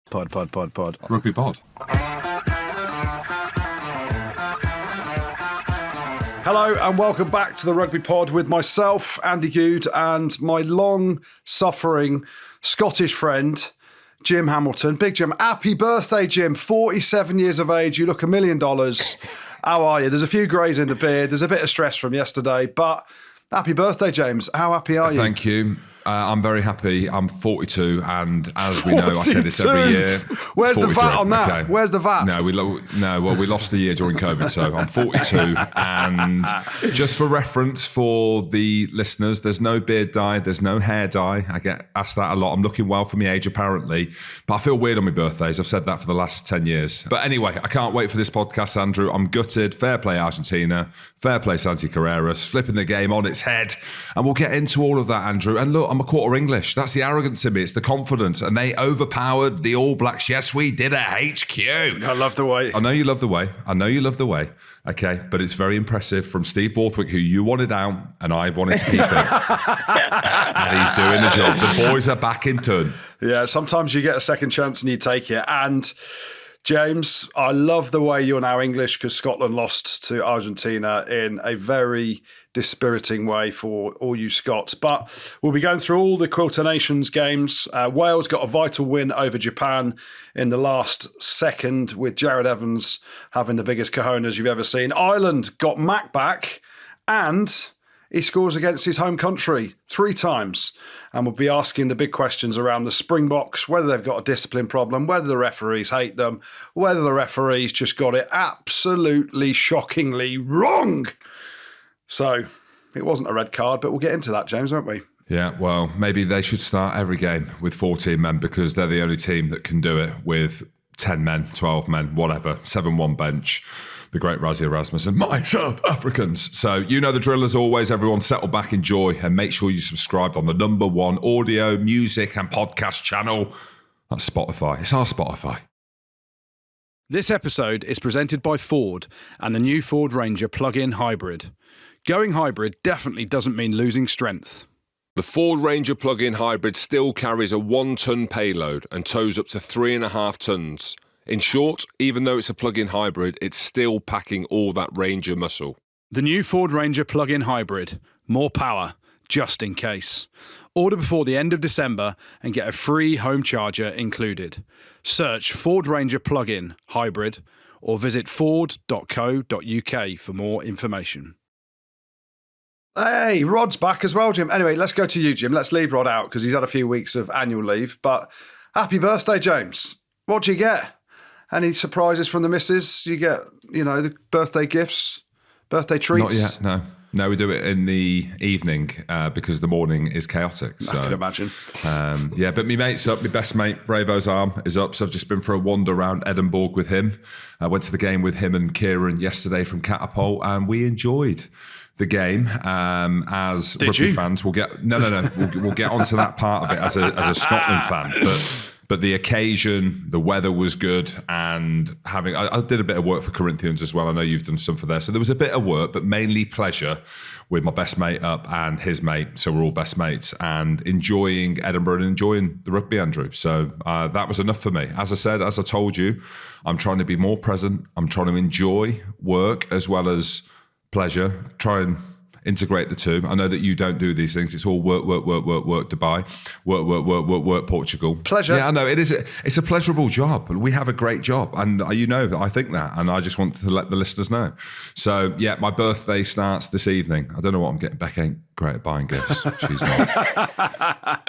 Pod. Rugby pod. Hello and welcome back to the Rugby Pod with myself, Andy Goode, and my long-suffering Scottish friend, Jim Hamilton. Big Jim, happy birthday, Jim. 47 years of age. You look $1 million. How are you? There's a few greys in the beard. There's a bit of stress from yesterday, but happy birthday, James. How happy are you? Thank you. I'm very happy. I'm 42, and as we know, I say this every year. Where's the VAT on that? Okay. Where's the VAT? No, we lost a year during COVID, so I'm 42. And just for reference for the listeners, there's no beard dye, there's no hair dye. I get asked that a lot. I'm looking well for my age, apparently, but I feel weird on my birthdays. I've said that for the last 10 years. But anyway, I can't wait for this podcast, Andrew. I'm gutted. Fair play, Argentina. Fair play, Santi Carreras. Flipping the game on its head. And we'll get into all of that, Andrew. And look, I'm a quarter English. That's the arrogance in me. It's the confidence. And they overpowered the All Blacks. Yes, we did at HQ. I love the way. I know you love the way. Okay, but it's very impressive from Steve Borthwick, who you wanted out and I wanted to keep him. And he's doing the job. The boys are back in turn. Yeah, sometimes you get a second chance and you take it. And James, I love the way you're now English because Scotland lost to Argentina in a very dispiriting way for all you Scots. But we'll be going through all the Quilter Nations games. Wales got a vital win over Japan in the last second with Jared Evans having the biggest cojones you've ever seen. Ireland got Mack back and he scores against his home country 3 times. And we'll be asking the big questions around the Springboks, whether they've got a discipline problem, whether the referees hate them, whether the referees just got it absolutely shockingly wrong. So it wasn't a red card, but we'll get into that, James, won't we? Yeah, well, maybe they should start every game with 14 men because they're the only team that can do it with 10 men, 12 men, whatever, 7-1 bench. The great Rassie Erasmus and my South Africans. So you know the drill as always. Everyone settle back, enjoy, and make sure you subscribed on the #1 audio, music and podcast channel. That's Spotify. It's our Spotify. This episode is presented by Ford and the new Ford Ranger plug-in hybrid. Going hybrid definitely doesn't mean losing strength. The Ford Ranger plug-in hybrid still carries a 1-ton payload and tows up to 3.5 tons. In short, even though it's a plug-in hybrid, it's still packing all that Ranger muscle. The new Ford Ranger plug-in hybrid. More power, just in case. Order before the end of December and get a free home charger included. Search Ford Ranger plug-in hybrid or visit ford.co.uk for more information. Hey, Rod's back as well, Jim. Anyway, let's go to you, Jim. Let's leave Rod out because he's had a few weeks of annual leave. But happy birthday, James. What do you get? Any surprises from the missus? You get, the birthday gifts, birthday treats? Not yet, no. No, we do it in the evening because the morning is chaotic. So, I can imagine. But my mate's up. My best mate, Bravo's arm, is up. So I've just been for a wander around Edinburgh with him. I went to the game with him and Kieran yesterday from Catapult, and we enjoyed the game. As rugby fans, we'll get we'll get onto that part of it as a Scotland fan, But the occasion, the weather was good, and I did a bit of work for Corinthians as well. I know you've done some for there. So there was a bit of work, but mainly pleasure with my best mate up and his mate. So we're all best mates and enjoying Edinburgh and enjoying the rugby, Andrew. So that was enough for me. As I told you, I'm trying to be more present. I'm trying to enjoy work as well as pleasure. Try and integrate the two. I know that you don't do these things. It's all work, Dubai, work, Portugal. Pleasure. Yeah, I know. It's a pleasurable job. We have a great job. And I think that. And I just want to let the listeners know. So, yeah, my birthday starts this evening. I don't know what I'm getting. Beck ain't great at buying gifts. She's not.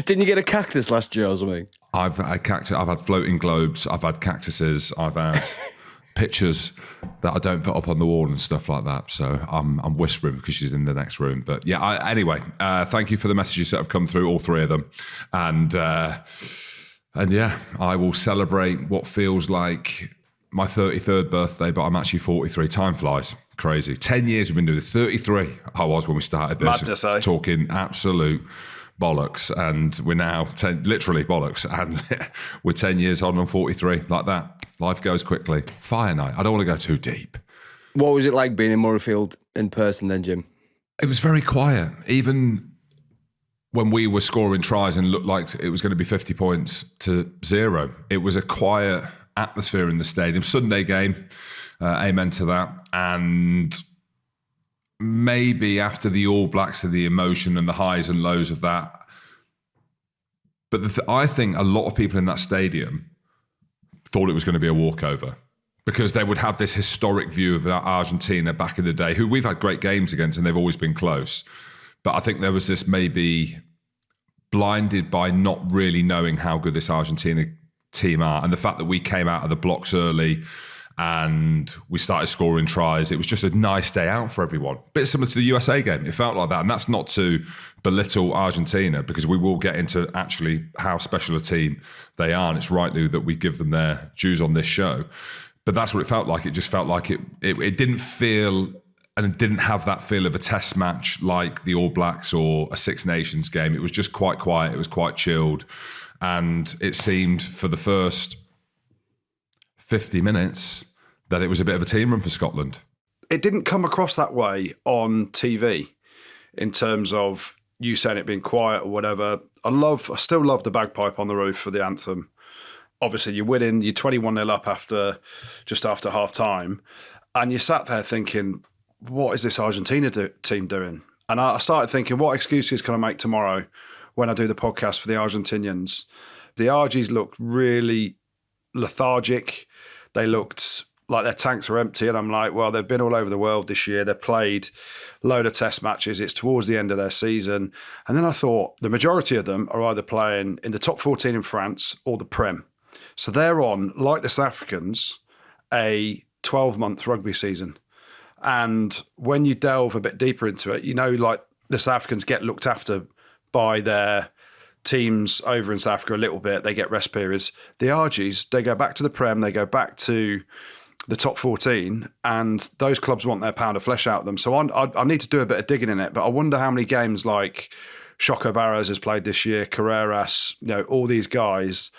Didn't you get a cactus last year or something? I've had floating globes. I've had cactuses. I've had pictures that I don't put up on the wall and stuff like that. So I'm whispering because she's in the next room. But yeah, anyway, thank you for the messages that have come through, all 3 of them. And yeah, I will celebrate what feels like my 33rd birthday, but I'm actually 43. Time flies. Crazy. 10 years we've been doing this. 33 I was when we started this. Madness, eh? Talking absolute bollocks, and we're now literally bollocks, and we're 10 years on and 43, like that. Life goes quickly. Fire night. I don't want to go too deep. What was it like being in Murrayfield in person then, Jim? It was very quiet. Even when we were scoring tries and looked like it was going to be 50 points to 0. It was a quiet atmosphere in the stadium. Sunday game, amen to that. And maybe after the All Blacks, the emotion and the highs and lows of that. But I think a lot of people in that stadium thought it was going to be a walkover, because they would have this historic view of Argentina back in the day, who we've had great games against and they've always been close. But I think there was this maybe blinded by not really knowing how good this Argentina team are. And the fact that we came out of the blocks early and we started scoring tries, it was just a nice day out for everyone. Bit similar to the USA game. It felt like that. And that's not to belittle Argentina, because we will get into actually how special a team they are. And it's rightly that we give them their dues on this show. But that's what it felt like. It just felt like it didn't feel, and it didn't have that feel of a test match like the All Blacks or a Six Nations game. It was just quite quiet. It was quite chilled. And it seemed for the first 50 minutes that it was a bit of a team run for Scotland. It didn't come across that way on TV in terms of you saying it being quiet or whatever. I still love the bagpipe on the roof for the anthem. Obviously, you're winning, you're 21-0 up just after half time. And you sat there thinking, what is this Argentina team doing? And I started thinking, what excuses can I make tomorrow when I do the podcast for the Argentinians? The Argies looked really lethargic. They looked like their tanks were empty. And I'm like, well, they've been all over the world this year. They've played a load of test matches. It's towards the end of their season. And then I thought the majority of them are either playing in the top 14 in France or the Prem. So they're on, like the South Africans, a 12-month rugby season. And when you delve a bit deeper into it, you know, like the South Africans get looked after by their teams over in South Africa a little bit. They get rest periods. The Argies, they go back to the Prem, they go back to the top 14, and those clubs want their pound of flesh out of them. So I need to do a bit of digging in it, but I wonder how many games like Choco Barros has played this year, Carreras, you know, all these guys,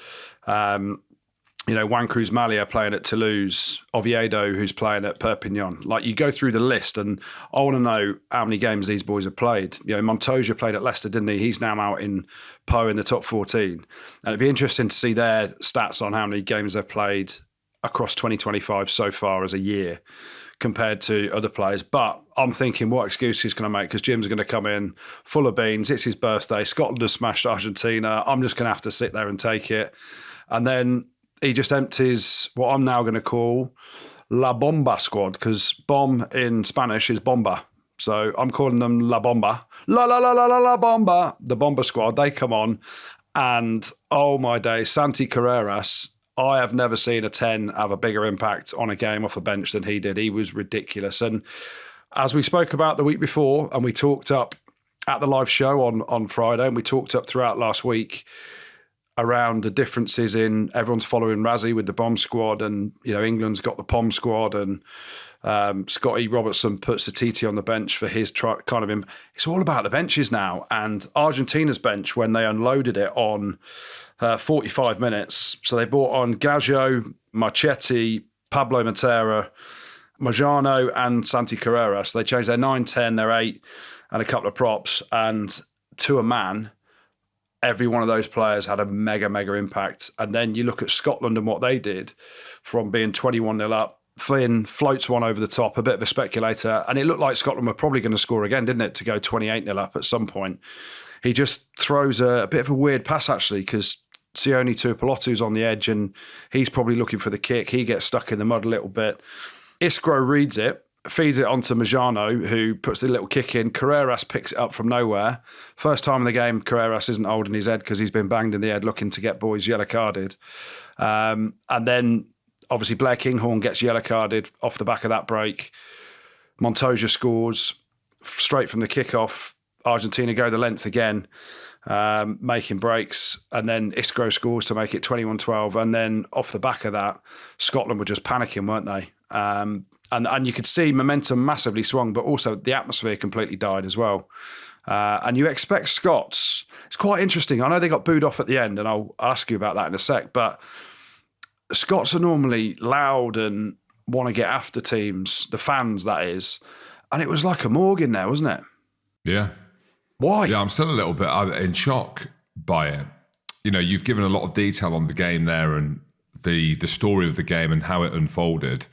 you know, Juan Cruz Malia playing at Toulouse, Oviedo, who's playing at Perpignan. Like, you go through the list, and I want to know how many games these boys have played. You know, Montoya played at Leicester, didn't he? He's now out in Po in the top 14. And it'd be interesting to see their stats on how many games they've played across 2025 so far as a year compared to other players. But I'm thinking, what excuses can I make? Because Jim's going to come in full of beans. It's his birthday. Scotland has smashed Argentina. I'm just going to have to sit there and take it. And then he just empties what I'm now going to call La Bomba squad, because bomb in Spanish is bomba. So I'm calling them La Bomba. La Bomba. The Bomba squad, they come on. And oh my days, Santi Carreras, I have never seen a 10 have a bigger impact on a game off the bench than he did. He was ridiculous. And as we spoke about the week before, and we talked up at the live show on Friday, and we talked up throughout last week around the differences in everyone's following Razzie with the bomb squad, and, you know, England's got the pom squad, and Scotty Robertson puts the TT on the bench for his kind of him. It's all about the benches now. And Argentina's bench, when they unloaded it on 45 minutes, so they brought on Gaggio, Marchetti, Pablo Matera, Majano and Santi Carreras. They changed their 9, 10, their 8 and a couple of props, and to a man, every one of those players had a mega impact. And then you look at Scotland and what they did from being 21-0 up. Flynn floats one over the top, a bit of a speculator, and it looked like Scotland were probably going to score again, didn't it, to go 28-0 up at some point. He just throws a bit of a weird pass, actually, because Sione Tuipulotu's on the edge and he's probably looking for the kick. He gets stuck in the mud a little bit. Iskro reads it, feeds it onto Majano, who puts the little kick in. Carreras picks it up from nowhere. First time in the game, Carreras isn't holding his head because he's been banged in the head looking to get boys yellow carded. And then obviously Blair Kinghorn gets yellow carded off the back of that break. Montoya scores straight from the kickoff. Argentina go the length again, making breaks, and then Iskro scores to make it 21-12. And then off the back of that, Scotland were just panicking, weren't they? And you could see momentum massively swung, but also the atmosphere completely died as well. And you expect Scots. It's quite interesting. I know they got booed off at the end, and I'll ask you about that in a sec, but Scots are normally loud and want to get after teams, the fans, that is. And it was like a morgue in there, wasn't it? Yeah. Why? Yeah, I'm still a little bit in shock by it. You know, you've given a lot of detail on the game there and the story of the game and how it unfolded.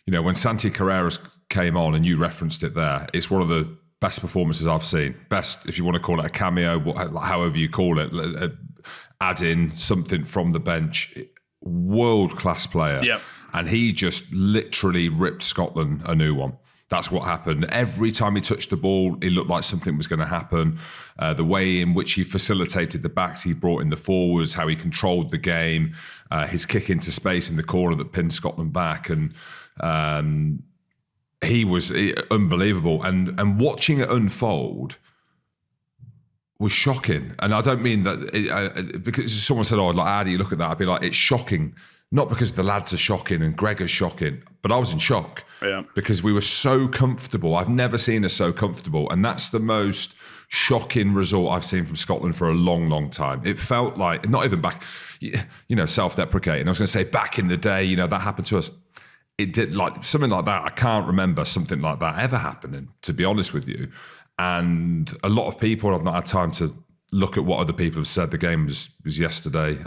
You know, when Santi Carreras came on, and you referenced it there, it's one of the best performances I've seen. Best, if you want to call it a cameo, however you call it, add in something from the bench. World-class player. Yep. And he just literally ripped Scotland a new one. That's what happened. Every time he touched the ball, it looked like something was going to happen. The way in which he facilitated the backs, he brought in the forwards, how he controlled the game, his kick into space in the corner that pinned Scotland back. And he was unbelievable. And watching it unfold was shocking. And I don't mean that, because someone said, like, how do you look at that? I'd be like, it's shocking. Not because the lads are shocking and Gregor's shocking, but I was in shock because we were so comfortable. I've never seen us so comfortable. And that's the most shocking result I've seen from Scotland for a long, long time. It felt like, not even back, self-deprecating. I was going to say back in the day, that happened to us. It did, like something like that. I can't remember something like that ever happening, to be honest with you. And a lot of people, I've not had time to look at what other people have said. The game was yesterday.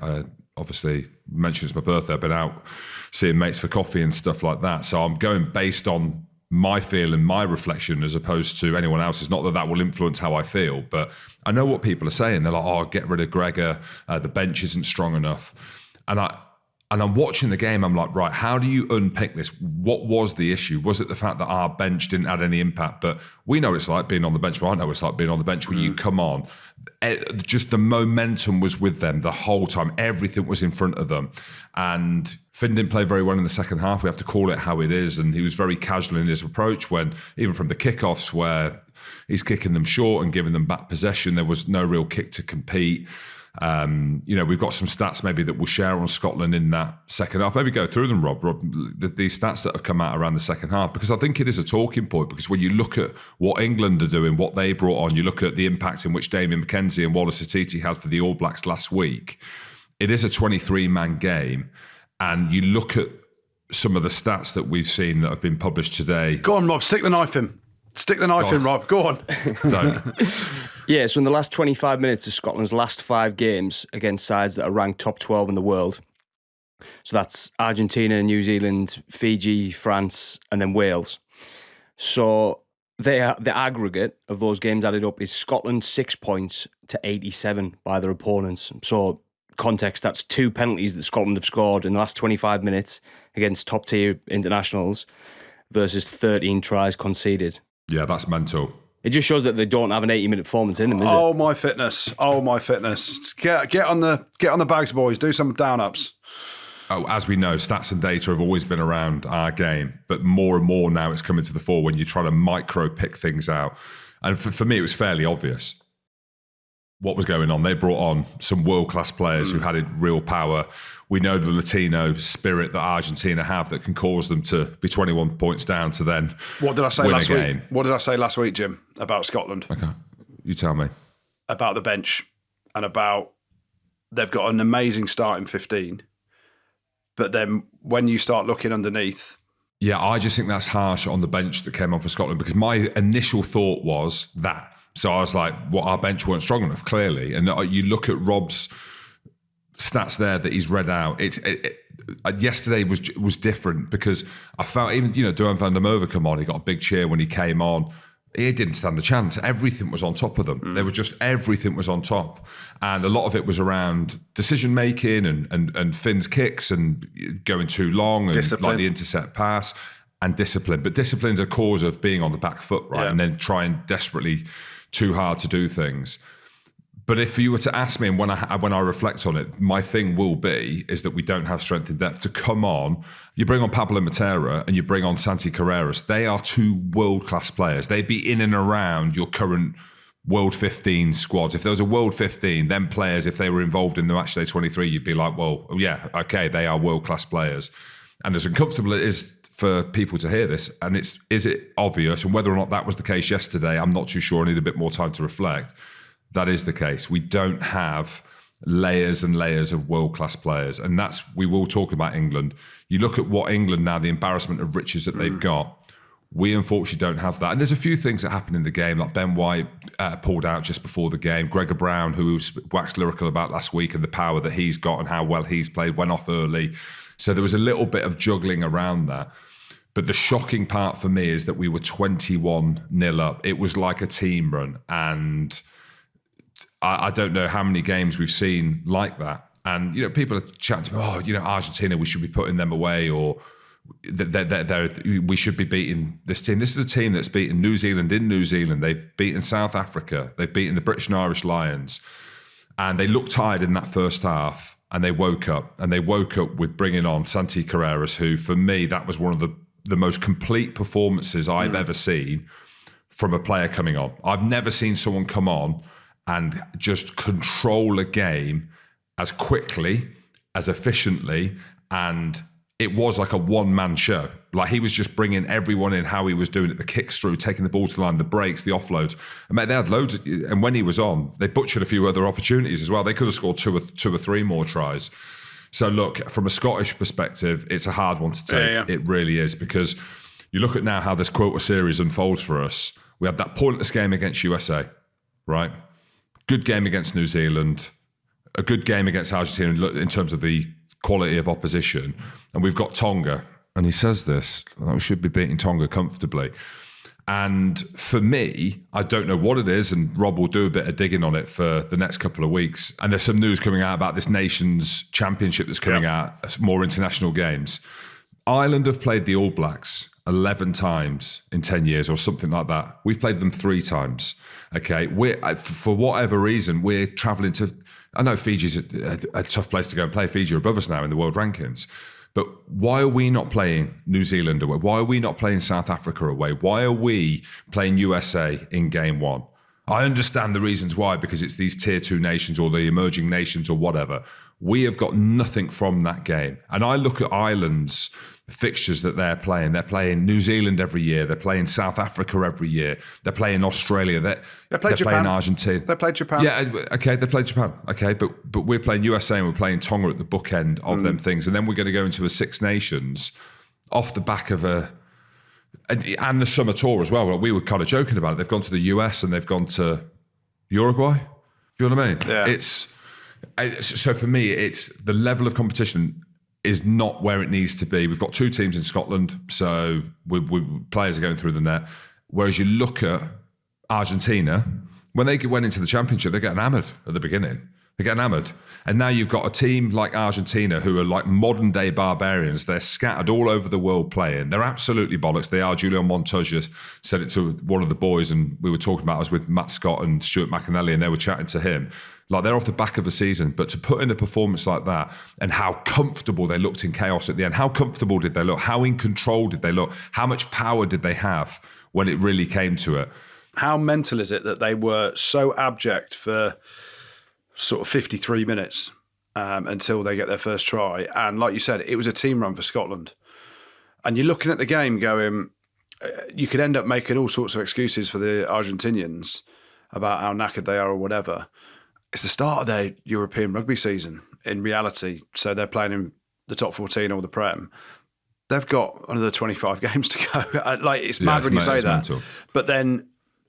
Obviously mentioned it's my birthday. I've been out seeing mates for coffee and stuff like that. So I'm going based on my feel and my reflection as opposed to anyone else's. Not that will influence how I feel, but I know what people are saying. They're like, oh, get rid of Gregor. The bench isn't strong enough. And I'm watching the game. I'm like, right, how do you unpick this? What was the issue? Was it the fact that our bench didn't add any impact? But we know it's like being on the bench. Well, I know it's like being on the bench when you come on. Just the momentum was with them the whole time. Everything was in front of them. And Finn didn't play very well in the second half. We have to call it how it is. And he was very casual in his approach when, even from the kickoffs where he's kicking them short and giving them back possession, there was no real kick to compete. We've got some stats maybe that we'll share on Scotland in that second half. Maybe go through them, Rob, these stats that have come out around the second half, because I think it is a talking point. Because when you look at what England are doing, what they brought on, you look at the impact in which Damien McKenzie and Wallace Atiti had for the All Blacks last week. It is a 23-man game, and you look at some of the stats that we've seen that have been published today. Go on, Rob, stick the knife in. Stick the knife in, Rob. Go on. Don't. Yeah, so in the last 25 minutes of Scotland's last 5 games against sides that are ranked top 12 in the world, so that's Argentina, New Zealand, Fiji, France, and then Wales. So the aggregate of those games added up is Scotland 6 points to 87 by their opponents. So context, that's 2 penalties that Scotland have scored in the last 25 minutes against top-tier internationals versus 13 tries conceded. Yeah, that's mental. It just shows that they don't have an 80-minute performance in them, is it? Oh my fitness! Get on the bags, boys. Do some down-ups. Oh, as we know, stats and data have always been around our game, but more and more now it's coming to the fore when you try to micro-pick things out. And for me, it was fairly obvious what was going on. They brought on some world-class players who had real power. We know the Latino spirit that Argentina have that can cause them to be 21 points down to then What did I say win last a week? game. What did I say last week, Jim, about Scotland? Okay, you tell me. About the bench and about they've got an amazing starting 15. But then when you start looking underneath... Yeah, I just think that's harsh on the bench that came on for Scotland, because my initial thought was that. So I was like, our bench weren't strong enough, clearly. And you look at Rob's stats there that he's read out. Yesterday was different, because I felt even, Duhan van der Merwe come on, he got a big cheer when he came on. He didn't stand a chance. Everything was on top of them. There was just, everything was on top. And a lot of it was around decision making and Finn's kicks and going too long and discipline. like the intercept pass and discipline. But discipline's a cause of being on the back foot, right? Yeah. And then trying desperately too hard to do things. But if you were to ask me, and when I reflect on it, my thing will be is that we don't have strength in depth to come on. You bring on Pablo Matera and you bring on Santi Carreras. They are 2 world-class players. They'd be in and around your current World 15 squads. If there was a World 15, then players, if they were involved in the Matchday 23, you'd be like, well, yeah, okay, they are world-class players. And as uncomfortable it is for people to hear this, and is it obvious? And whether or not that was the case yesterday, I'm not too sure. I need a bit more time to reflect. That is the case. We don't have layers and layers of world-class players. And we will talk about England. You look at what England now, the embarrassment of riches that they've got. We unfortunately don't have that. And there's a few things that happen in the game, like Ben White pulled out just before the game. Gregor Brown, who was waxed lyrical about last week and the power that he's got and how well he's played, went off early. So there was a little bit of juggling around that. But the shocking part for me is that we were 21-0 up. It was like a team run. And I don't know how many games we've seen like that. And, people are chatting to me, Argentina, we should be putting them away, or we should be beating this team. This is a team that's beaten New Zealand in New Zealand. They've beaten South Africa. They've beaten the British and Irish Lions. And they looked tired in that first half, and they woke up. And they woke up with bringing on Santi Carreras, who, for me, that was one of the most complete performances I've ever seen from a player coming on. I've never seen someone come on and just control a game as quickly, as efficiently, and it was like a one-man show. Like, he was just bringing everyone in, how he was doing it, the kicks through, taking the ball to the line, the breaks, the offloads. And mate, they had loads and when he was on, they butchered a few other opportunities as well. They could have scored two or three more tries. So look, from a Scottish perspective, it's a hard one to take. Yeah. It really is, because you look at now how this quota series unfolds for us. We had that pointless game against USA, right? Good game against New Zealand, a good game against Argentina in terms of the quality of opposition. And we've got Tonga, and he says this, we should be beating Tonga comfortably. And for me, I don't know what it is, and Rob will do a bit of digging on it for the next couple of weeks. And there's some news coming out about this Nations Championship that's coming out, more international games. Ireland have played the All Blacks 11 times in 10 years or something like that. We've played them 3 times. Okay, for whatever reason, we're travelling to... I know Fiji's a tough place to go and play. Fiji are above us now in the world rankings. But why are we not playing New Zealand away? Why are we not playing South Africa away? Why are we playing USA in game 1? I understand the reasons why, because it's these tier 2 nations or the emerging nations or whatever. We have got nothing from that game. And I look at Ireland's fixtures that they're playing. They're playing New Zealand every year. They're playing South Africa every year. They're playing Australia. They're playing Argentina. They played Japan. Yeah, okay, they played Japan. Okay, but we're playing USA and we're playing Tonga at the bookend of them things. And then we're going to go into a Six Nations off the back of and the summer tour as well. We were kind of joking about it. They've gone to the US and they've gone to Uruguay. You know what I mean? Yeah. So for me, it's the level of competition is not where it needs to be. We've got 2 teams in Scotland, so players are going through the net. Whereas you look at Argentina, when they went into the championship, they're getting hammered at the beginning. They're getting hammered. And now you've got a team like Argentina who are like modern day barbarians. They're scattered all over the world playing. They're absolutely bollocks. They are. Julio Montoya said it to one of the boys, and we were talking about it. I was with Matt Scott and Stuart McAnally, and they were chatting to him. Like, they're off the back of a season, but to put in a performance like that and how comfortable they looked in chaos at the end, how comfortable did they look? How in control did they look? How much power did they have when it really came to it? How mental is it that they were so abject for sort of 53 minutes until they get their first try? And like you said, it was a team run for Scotland. And you're looking at the game going, you could end up making all sorts of excuses for the Argentinians about how knackered they are or whatever. It's the start of their European rugby season in reality. So they're playing in the top 14 or the Prem. They've got another 25 games to go. Like, it's mad when you say that. Mental. But then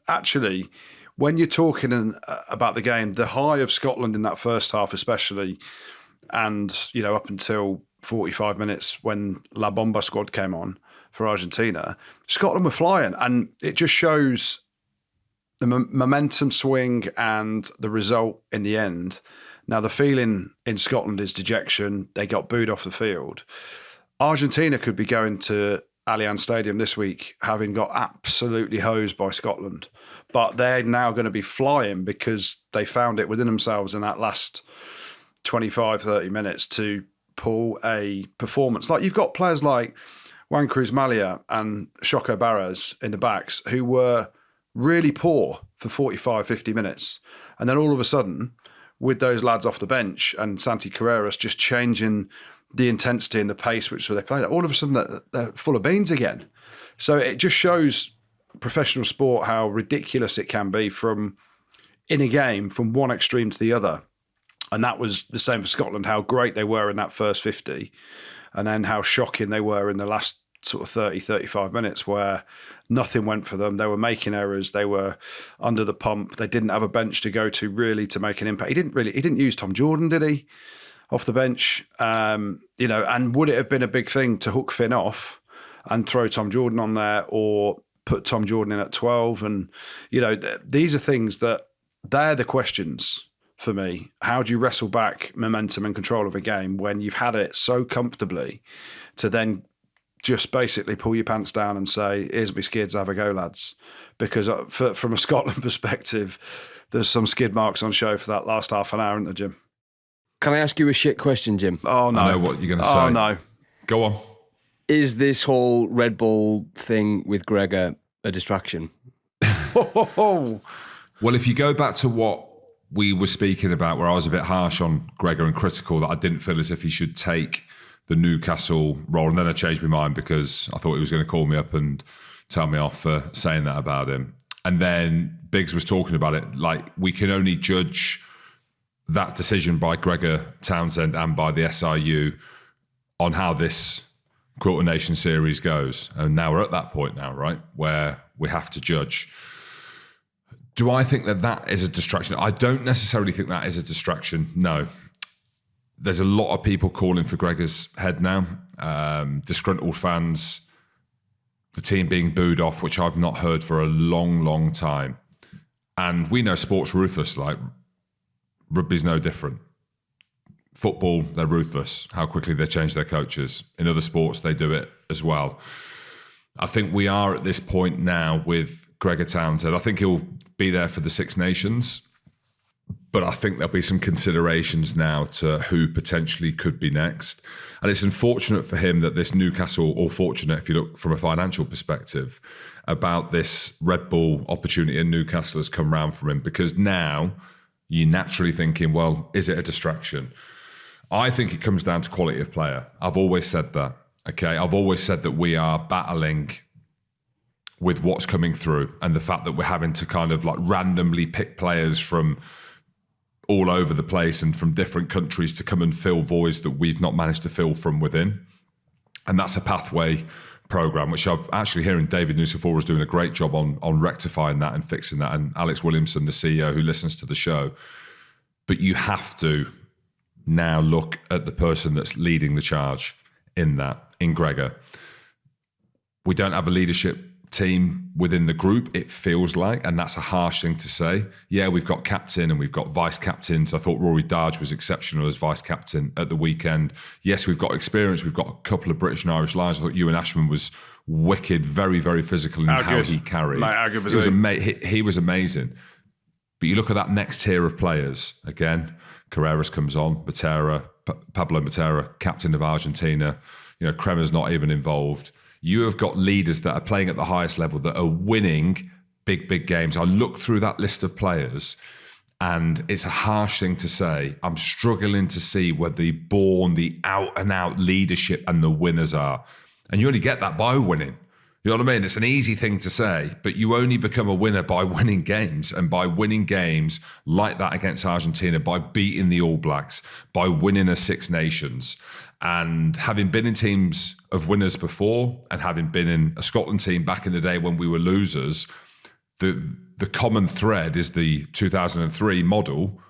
actually, when you're talking about the game, the high of Scotland in that first half especially, and, up until 45 minutes when La Bomba squad came on for Argentina, Scotland were flying. And it just shows the momentum swing and the result in the end. Now, the feeling in Scotland is dejection. They got booed off the field. Argentina could be going to Allianz Stadium this week having got absolutely hosed by Scotland. But they're now going to be flying because they found it within themselves in that last 25, 30 minutes to pull a performance. Like, you've got players like Juan Cruz Malia and Choco Barras in the backs who were really poor for 45, 50 minutes. And then all of a sudden, with those lads off the bench and Santi Carreras just changing the intensity and the pace which they played, all of a sudden they're full of beans again. So it just shows professional sport how ridiculous it can be from in a game from one extreme to the other. And that was the same for Scotland, how great they were in that first 50 and then how shocking they were in the last sort of 30, 35 minutes where nothing went for them. They were making errors. They were under the pump. They didn't have a bench to go to really to make an impact. He didn't use Tom Jordan, did he? Off the bench, and would it have been a big thing to hook Finn off and throw Tom Jordan on there, or put Tom Jordan in at 12? And, these are things that they're the questions for me. How do you wrestle back momentum and control of a game when you've had it so comfortably to then just basically pull your pants down and say, here's my skids, have a go, lads? Because from a Scotland perspective, there's some skid marks on show for that last half an hour, isn't there, Jim? Can I ask you a shit question, Jim? Oh, no. I know what you're going to say. Oh, no. Go on. Is this whole Red Bull thing with Gregor a distraction? Well, if you go back to what we were speaking about, where I was a bit harsh on Gregor and critical that I didn't feel as if he should take the Newcastle role, and then I changed my mind because I thought he was going to call me up and tell me off for saying that about him. And then Biggs was talking about it, like we can only judge that decision by Gregor Townsend and by the SRU on how this Quarter Nation series goes. And now we're at that point now, right, where we have to judge. Do I think that is a distraction? I don't necessarily think that is a distraction, no. There's a lot of people calling for Gregor's head now, disgruntled fans, the team being booed off, which I've not heard for a long, long time. And we know sport's ruthless, like rugby's no different. Football, they're ruthless, how quickly they change their coaches. In other sports, they do it as well. I think we are at this point now with Gregor Townsend. I think he'll be there for the Six Nations, but I think there'll be some considerations now to who potentially could be next. And it's unfortunate for him that this Newcastle, or fortunate if you look from a financial perspective, about this Red Bull opportunity in Newcastle has come round for him, because now you're naturally thinking, well, is it a distraction? I think it comes down to quality of player. I've always said that, okay? I've always said that we are battling with what's coming through, and the fact that we're having to kind of like randomly pick players from all over the place and from different countries to come and fill voids that we've not managed to fill from within. And that's a pathway program, which I've actually hearing David Nucifora is doing a great job on rectifying that and fixing that. And Alex Williamson, the CEO who listens to the show. But you have to now look at the person that's leading the charge in that, in Gregor. We don't have a leadership team within the group, it feels like, and that's a harsh thing to say. Yeah, we've got captain and we've got vice captains. I thought Rory Darge was exceptional as vice captain at the weekend. Yes, we've got experience. We've got a couple of British and Irish lions. I thought Ewan Ashman was wicked, very, very physical in how he carried. He was amazing. But you look at that next tier of players, again, Carreras comes on, Pablo Matera, captain of Argentina. Kremer's not even involved. You have got leaders that are playing at the highest level that are winning big, big games. I look through that list of players and it's a harsh thing to say. I'm struggling to see where the out-and-out leadership and the winners are. And you only get that by winning. You know what I mean? It's an easy thing to say, but you only become a winner by winning games, and by winning games like that against Argentina, by beating the All Blacks, by winning a Six Nations. And having been in teams of winners before, and having been in a Scotland team back in the day when we were losers, the common thread is the 2003 model,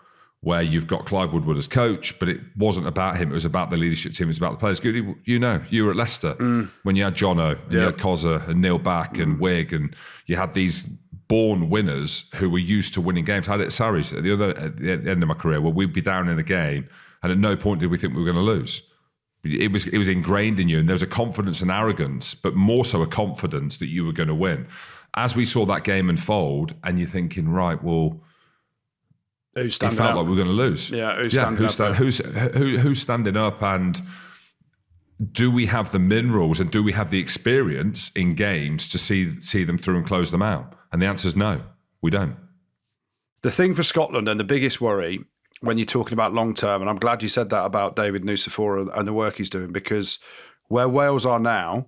where you've got Clive Woodward as coach, but it wasn't about him. It was about the leadership team. It was about the players. Goody, you were at Leicester when you had Jono and you had Cozza and Neil Back and Wig, and you had these born winners who were used to winning games. I had it at Sarries at the end of my career, where we'd be down in a game, and at no point did we think we were going to lose. It was ingrained in you, and there was a confidence and arrogance, but more so a confidence that you were going to win. As we saw that game unfold, and you're thinking, right, well, who's standing it felt up? like we were going to lose. Yeah, who's standing up, and do we have the minerals and do we have the experience in games to see them through and close them out? And the answer is no, we don't. The thing for Scotland, and the biggest worry when you're talking about long term, and I'm glad you said that about David Nucifora and the work he's doing, because where Wales are now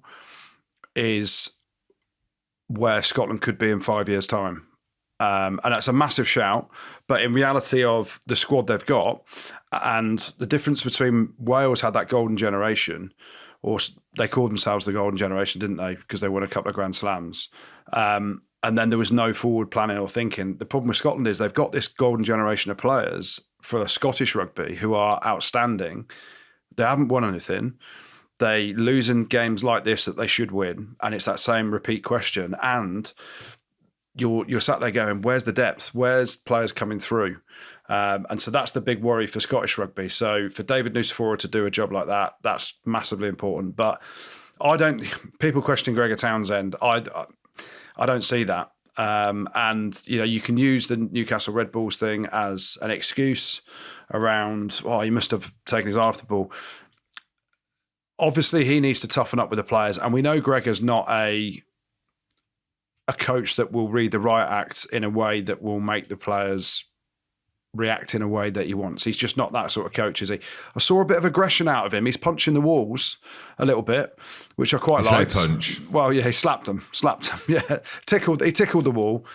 is where Scotland could be in 5 years' time. And that's a massive shout. But in reality of the squad they've got, and the difference between Wales had that golden generation, or they called themselves the golden generation, didn't they? Because they won a couple of Grand Slams. And then there was no forward planning or thinking. The problem with Scotland is they've got this golden generation of players for Scottish rugby who are outstanding. They haven't won anything. They lose in games like this that they should win. And it's that same repeat question. And you're sat there going, where's the depth? Where's players coming through? And so that's the big worry for Scottish rugby. So for David Nucifora to do a job like that, that's massively important. But people questioning Gregor Townsend, I don't see that. And, you can use the Newcastle Red Bulls thing as an excuse around, he must have taken his eye off the ball. Obviously, he needs to toughen up with the players. And we know Gregor's not a coach that will read the riot act in a way that will make the players react in a way that he wants. He's just not that sort of coach, is he? I saw a bit of aggression out of him. He's punching the walls a little bit, which I quite liked. Punch. Well, yeah, he slapped him. Yeah, he tickled the wall.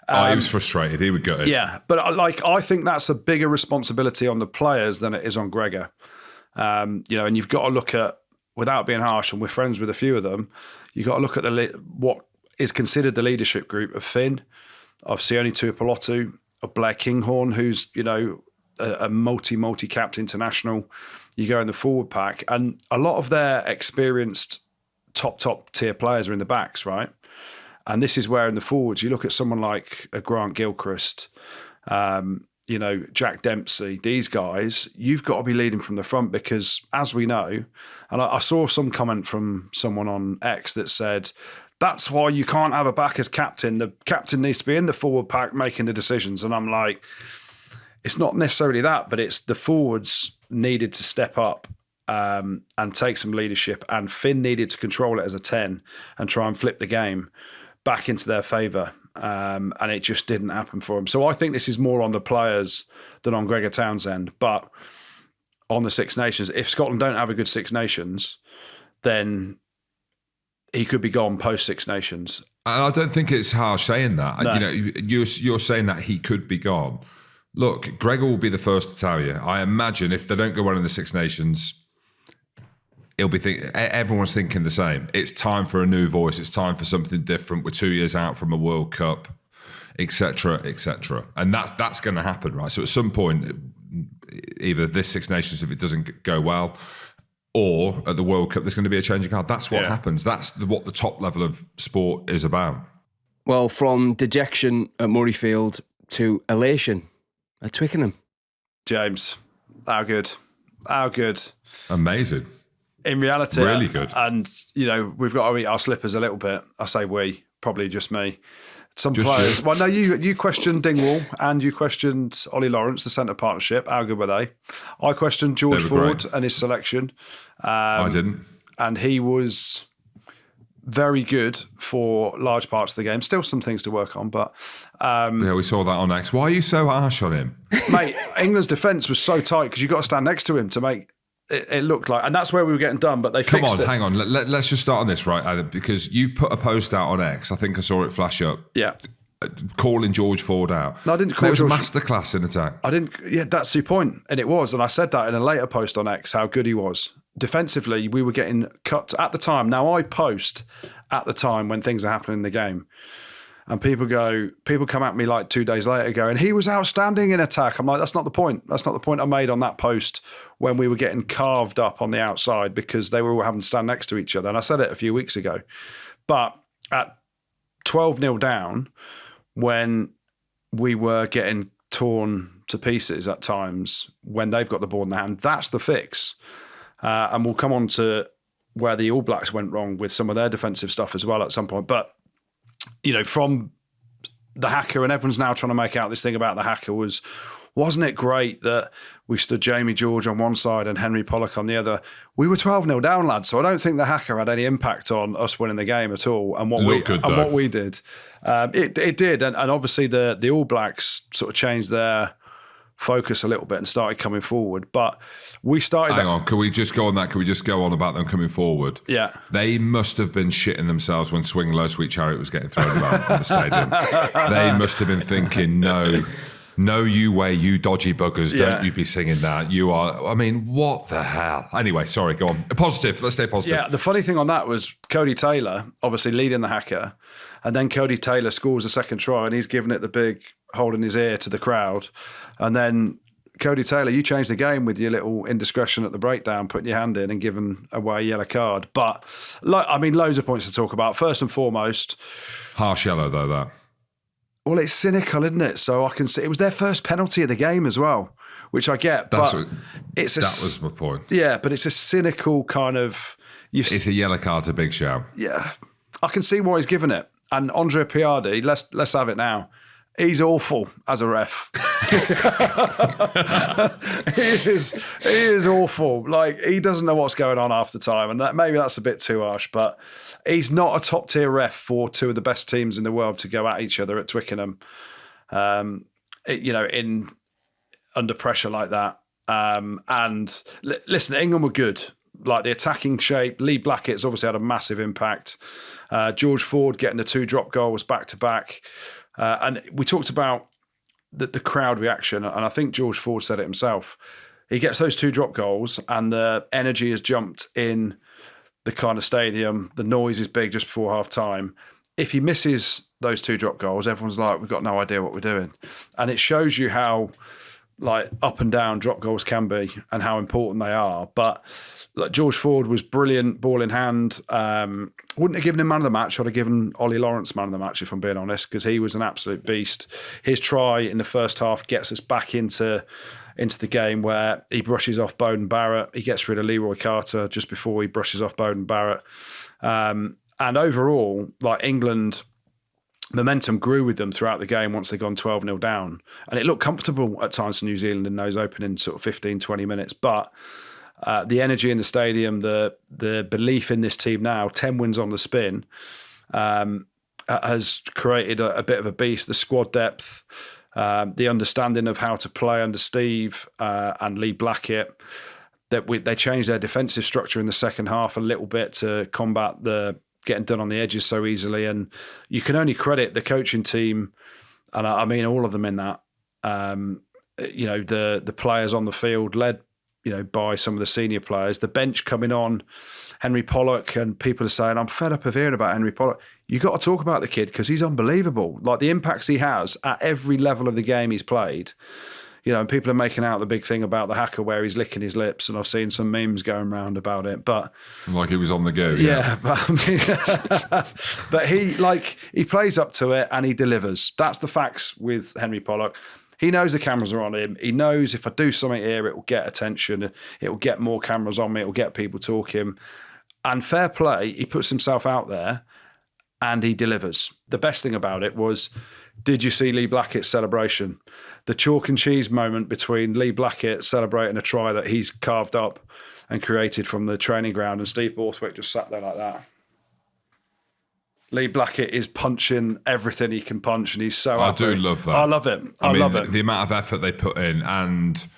He was frustrated. He would go. Yeah, but I think that's a bigger responsibility on the players than it is on Gregor. And you've got to look at, without being harsh, and we're friends with a few of them, you've got to look at what is considered the leadership group of Finn, of Sione Tuipulotu, of Blair Kinghorn, who's, a multi-capped international. You go in the forward pack, and a lot of their experienced top tier players are in the backs, right? And this is where in the forwards, you look at someone like a Grant Gilchrist, Jack Dempsey, these guys, you've got to be leading from the front because, as we know, and I saw some comment from someone on X that said, that's why you can't have a back as captain. The captain needs to be in the forward pack making the decisions. And I'm like, it's not necessarily that, but it's the forwards needed to step up and take some leadership. And Finn needed to control it as a 10 and try and flip the game back into their favour. And it just didn't happen for him. So I think this is more on the players than on Gregor Townsend. But on the Six Nations, if Scotland don't have a good Six Nations, then he could be gone post Six Nations. And I don't think it's harsh saying that. No. You're saying that he could be gone. Look, Gregor will be the first to tell you. I imagine if they don't go well in the Six Nations, everyone's thinking the same. It's time for a new voice. It's time for something different. We're 2 years out from a World Cup, etc., etc. And that's going to happen, right? So at some point, either this Six Nations, if it doesn't go well, or at the World Cup, there's going to be a change of guard. That's what happens. That's what the top level of sport is about. Well, from dejection at Murrayfield to elation at Twickenham. James, how good. How good. Amazing. In reality, really good. And, we've got to eat our slippers a little bit. I say we, probably just me. Some just players. You. Well, no, you questioned Dingwall and you questioned Ollie Lawrence, the centre partnership. How good were they? I questioned George Ford and his selection. I didn't. And he was very good for large parts of the game. Still some things to work on, but... we saw that on X. Why are you so harsh on him? Mate, England's defence was so tight because you got to stand next to him to make... It looked like, and that's where we were getting done, but they fixed it. Hang on. Let's just start on this, right, Adam? Because you've put a post out on X. I think I saw it flash up. Yeah. Calling George Ford out. No, I didn't call It was George. a masterclass in attack. I didn't. Yeah, that's the point. And it was. And I said that in a later post on X, how good he was. Defensively, we were getting cut at the time. Now, I post at the time when things are happening in the game. And people come at me like 2 days later going, he was outstanding in attack. I'm like, that's not the point. That's not the point I made on that post when we were getting carved up on the outside because they were all having to stand next to each other. And I said it a few weeks ago. But at 12-0 down, when we were getting torn to pieces at times, when they've got the ball in their hand, that's the fix. And we'll come on to where the All Blacks went wrong with some of their defensive stuff as well at some point. But from the Haka, and everyone's now trying to make out this thing about the Haka wasn't it great that we stood Jamie George on one side and Henry Pollock on the other? We were 12-0 down, lads, so I don't think the Haka had any impact on us winning the game at all and what we did. It did, and obviously the All Blacks sort of changed their focus a little bit and started coming forward. But we started... Hang on, can we just go on that? Can we just go on about them coming forward? Yeah. They must have been shitting themselves when Swing Low Sweet Chariot was getting thrown around in the stadium. They must have been thinking, no, you way, you dodgy buggers, don't you be singing that. You are, I mean, what the hell? Anyway, sorry, go on. Positive, let's stay positive. Yeah, the funny thing on that was Cody Taylor, obviously leading the Haka, and then Cody Taylor scores a second try and he's giving it the big holding his ear to the crowd. And then Cody Taylor, you changed the game with your little indiscretion at the breakdown, putting your hand in and giving away a yellow card. But, loads of points to talk about. First and foremost... Harsh yellow, though, that. Well, it's cynical, isn't it? So I can see... It was their first penalty of the game as well, which I get. That was my point. Yeah, but it's a cynical kind of... It's a yellow card to Big Show. Yeah. I can see why he's given it. And Andre Piardi, let's have it now. He's awful as a ref. He is awful. Like, he doesn't know what's going on half the time, and maybe that's a bit too harsh. But he's not a top tier ref for two of the best teams in the world to go at each other at Twickenham. In under pressure like that. Listen, England were good. Like the attacking shape, Lee Blackett's obviously had a massive impact. George Ford getting the 2 drop goals back to back. And we talked about the crowd reaction, and I think George Ford said it himself. He gets those 2 drop goals, and the energy has jumped in the kind of stadium. The noise is big just before half time. If he misses those 2 drop goals, everyone's like, we've got no idea what we're doing. And it shows you how up and down drop goals can be and how important they are. But George Ford was brilliant, ball in hand. Wouldn't have given him man of the match. I'd have given Ollie Lawrence man of the match, if I'm being honest, because he was an absolute beast. His try in the first half gets us back into the game where he brushes off Bowden Barrett. He gets rid of Leroy Carter just before he brushes off Bowden Barrett. And overall, England... momentum grew with them throughout the game once they'd gone 12-0 down. And it looked comfortable at times for New Zealand in those opening sort of 15, 20 minutes. But the energy in the stadium, the belief in this team now, 10 wins on the spin, has created a bit of a beast. The squad depth, the understanding of how to play under Steve and Lee Blackett, they changed their defensive structure in the second half a little bit to combat the getting done on the edges so easily. And you can only credit the coaching team, and I mean all of them in that, the players on the field led, by some of the senior players, the bench coming on, Henry Pollock, and people are saying, I'm fed up of hearing about Henry Pollock. You got to talk about the kid because he's unbelievable. Like the impacts he has at every level of the game he's played. And people are making out the big thing about the Haka where he's licking his lips, and I've seen some memes going around about it. But like he was on the go. Yeah, but he plays up to it and he delivers. That's the facts with Henry Pollock. He knows the cameras are on him. He knows if I do something here, it will get attention. It will get more cameras on me. It will get people talking. And fair play, he puts himself out there and he delivers. The best thing about it was, did you see Lee Blackett's celebration? The chalk and cheese moment between Lee Blackett celebrating a try that he's carved up and created from the training ground, and Steve Borthwick just sat there like that. Lee Blackett is punching everything he can punch, and he's so happy. I do love that. I love it. I love it. The amount of effort they put in, and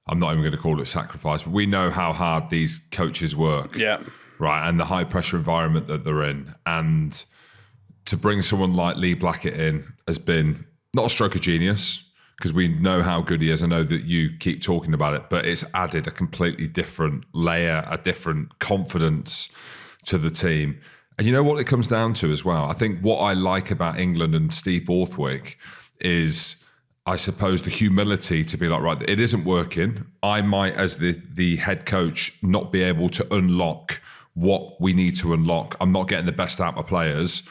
I'm not even going to call it sacrifice, but we know how hard these coaches work. Yeah. Right, and the high pressure environment that they're in. And to bring someone like Lee Blackett in has been not a stroke of genius, because we know how good he is. I know that you keep talking about it, but it's added a completely different layer, a different confidence to the team. And you know what it comes down to as well? I think what I like about England and Steve Borthwick is, I suppose, the humility to be like, right, it isn't working. I might, as the head coach, not be able to unlock what we need to unlock. I'm not getting the best out of my players.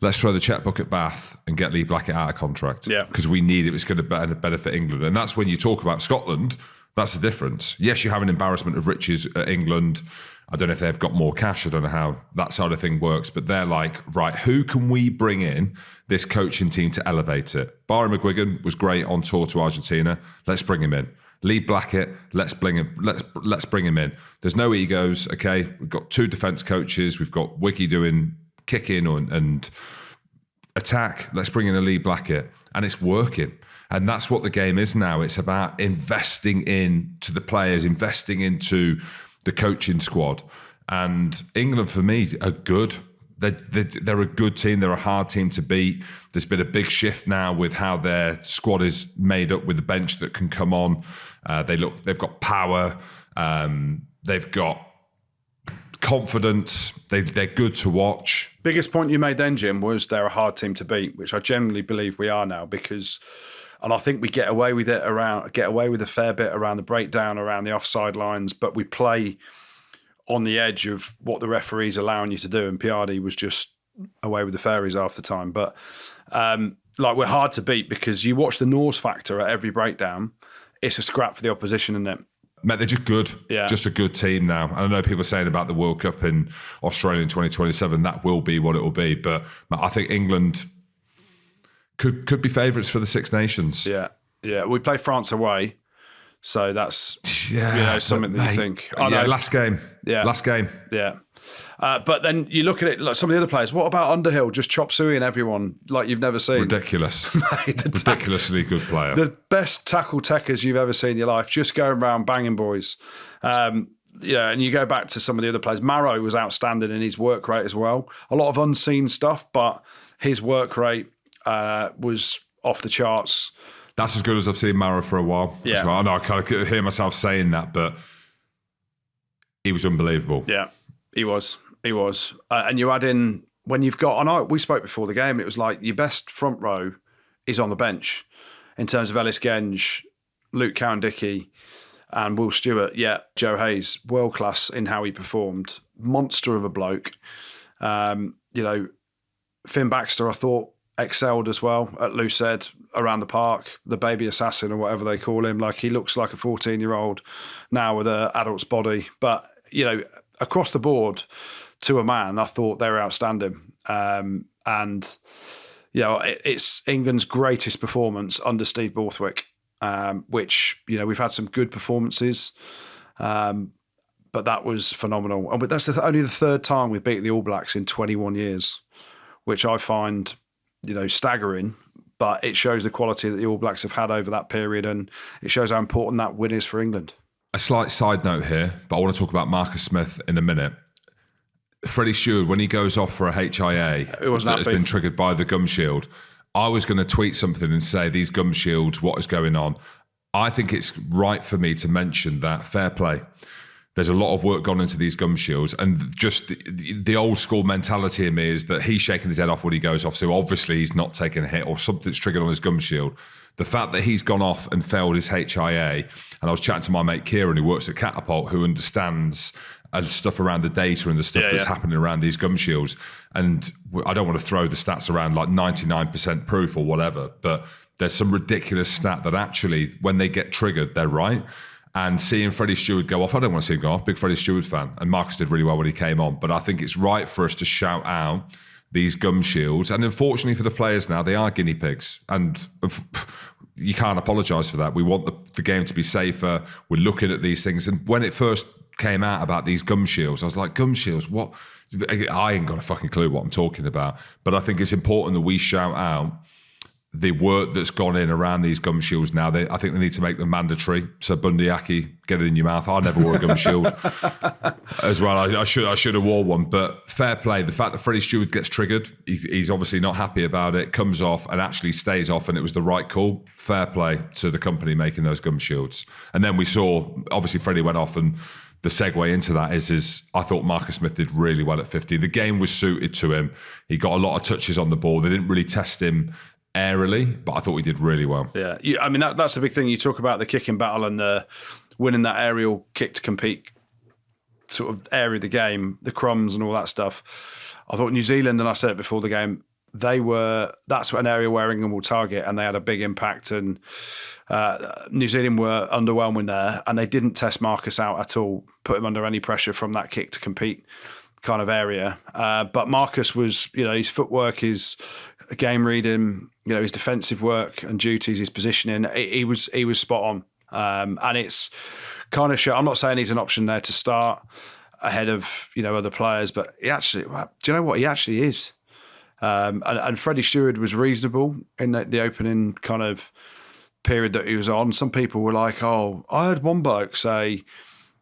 Let's throw the checkbook at Bath and get Lee Blackett out of contract. Yeah. Because we need it. It's going to benefit England. And that's when you talk about Scotland, that's the difference. Yes, you have an embarrassment of riches at England. I don't know if they've got more cash. I don't know how that side of thing works. But they're like, right, who can we bring in this coaching team to elevate it? Barry McGuigan was great on tour to Argentina. Let's bring him in. Lee Blackett, let's bring him in. There's no egos, okay? We've got 2 defence coaches. We've got Wiggy doing kicking and attack. Let's bring in a Lee Blackett. And it's working. And that's what the game is now. It's about investing into the players, investing into the coaching squad. And England, for me, are good. They're a good team. They're a hard team to beat. There's been a big shift now with how their squad is made up with the bench that can come on. They've got power. They've got confidence. They're good to watch. Biggest point you made then, Jim, was they're a hard team to beat, which I generally believe we are now because, and I think we get away with a fair bit around the breakdown, around the offside lines, but we play on the edge of what the referee's allowing you to do, and Piardi was just away with the fairies half the time. But we're hard to beat because you watch the Norse factor at every breakdown. It's a scrap for the opposition, isn't it? Mate, they're just good. Yeah. Just a good team now. And I know people are saying about the World Cup in Australia in 2027, that will be what it will be. But I think England could be favourites for the Six Nations. Yeah. We play France away. So that's something that you think. Last game. Yeah. Last game. Yeah. But then you look at it, like some of the other players. What about Underhill? Just chop suey and everyone like you've never seen. Ridiculous. Ridiculously good player. The best tackle techers you've ever seen in your life. Just going around banging boys. And you go back to some of the other players. Marrow was outstanding in his work rate as well. A lot of unseen stuff, but his work rate was off the charts. That's as good as I've seen Marrow for a while. Yeah. Well. I know I kind of hear myself saying that, but he was unbelievable. Yeah, he was. And you add in, when you've got, I know we spoke before the game, it was like your best front row is on the bench in terms of Ellis Genge, Luke Cowan-Dickey and Will Stewart. Yeah, Joe Hayes, world class in how he performed. Monster of a bloke. Finn Baxter, I thought, excelled as well at Lucid around the park, the baby assassin or whatever they call him. Like he looks like a 14-year-old now with an adult's body. But, across the board to a man, I thought they were outstanding. It's England's greatest performance under Steve Borthwick, which, we've had some good performances, but that was phenomenal. And that's only the third time we've beaten the All Blacks in 21 years, which I find, staggering, but it shows the quality that the All Blacks have had over that period, and it shows how important that win is for England. A slight side note here, but I want to talk about Marcus Smith in a minute. Freddie Stewart, when he goes off for a HIA that has been triggered by the gum shield, I was going to tweet something and say, these gum shields, what is going on? I think it's right for me to mention that fair play. There's a lot of work gone into these gum shields, and just the old school mentality in me is that he's shaking his head off when he goes off, so obviously he's not taking a hit or something's triggered on his gum shield. The fact that he's gone off and failed his HIA, and I was chatting to my mate Kieran, who works at Catapult, who understands stuff around the data and the stuff that's happening around these gum shields. And I don't want to throw the stats around like 99% proof or whatever, but there's some ridiculous stat that actually, when they get triggered, they're right. And seeing Freddie Stewart go off, I don't want to see him go off. Big Freddie Stewart fan. And Marcus did really well when he came on. But I think it's right for us to shout out these gum shields. And unfortunately for the players now, they are guinea pigs. And you can't apologise for that. We want the game to be safer. We're looking at these things. And when it first came out about these gum shields, I was like, gum shields? What? I ain't got a fucking clue what I'm talking about. But I think it's important that we shout out the work that's gone in around these gum shields now. I think they need to make them mandatory. So Bundyaki, get it in your mouth. I never wore a gum shield as well. I should have wore one. But fair play. The fact that Freddie Stewart gets triggered, he's obviously not happy about it, comes off and actually stays off, and it was the right call. Fair play to the company making those gum shields. And then we saw, obviously Freddie went off, and the segue into that is I thought Marcus Smith did really well at 50. The game was suited to him. He got a lot of touches on the ball. They didn't really test him airily, but I thought he did really well. Yeah, I mean, that's the big thing. You talk about the kicking battle and the winning that aerial kick to compete sort of area of the game, the crumbs and all that stuff. I thought New Zealand, and I said it before the game, that's an area where England will target, and they had a big impact, and New Zealand were underwhelming there, and they didn't test Marcus out at all, put him under any pressure from that kick to compete kind of area. But Marcus was, his footwork, his game reading, his defensive work and duties, his positioning, he was spot on. And it's kind of I'm not saying he's an option there to start ahead of, other players, but he actually, do you know what? He actually is. And Freddie Stewart was reasonable in the opening kind of period that he was on, some people were like, oh, I heard one bloke say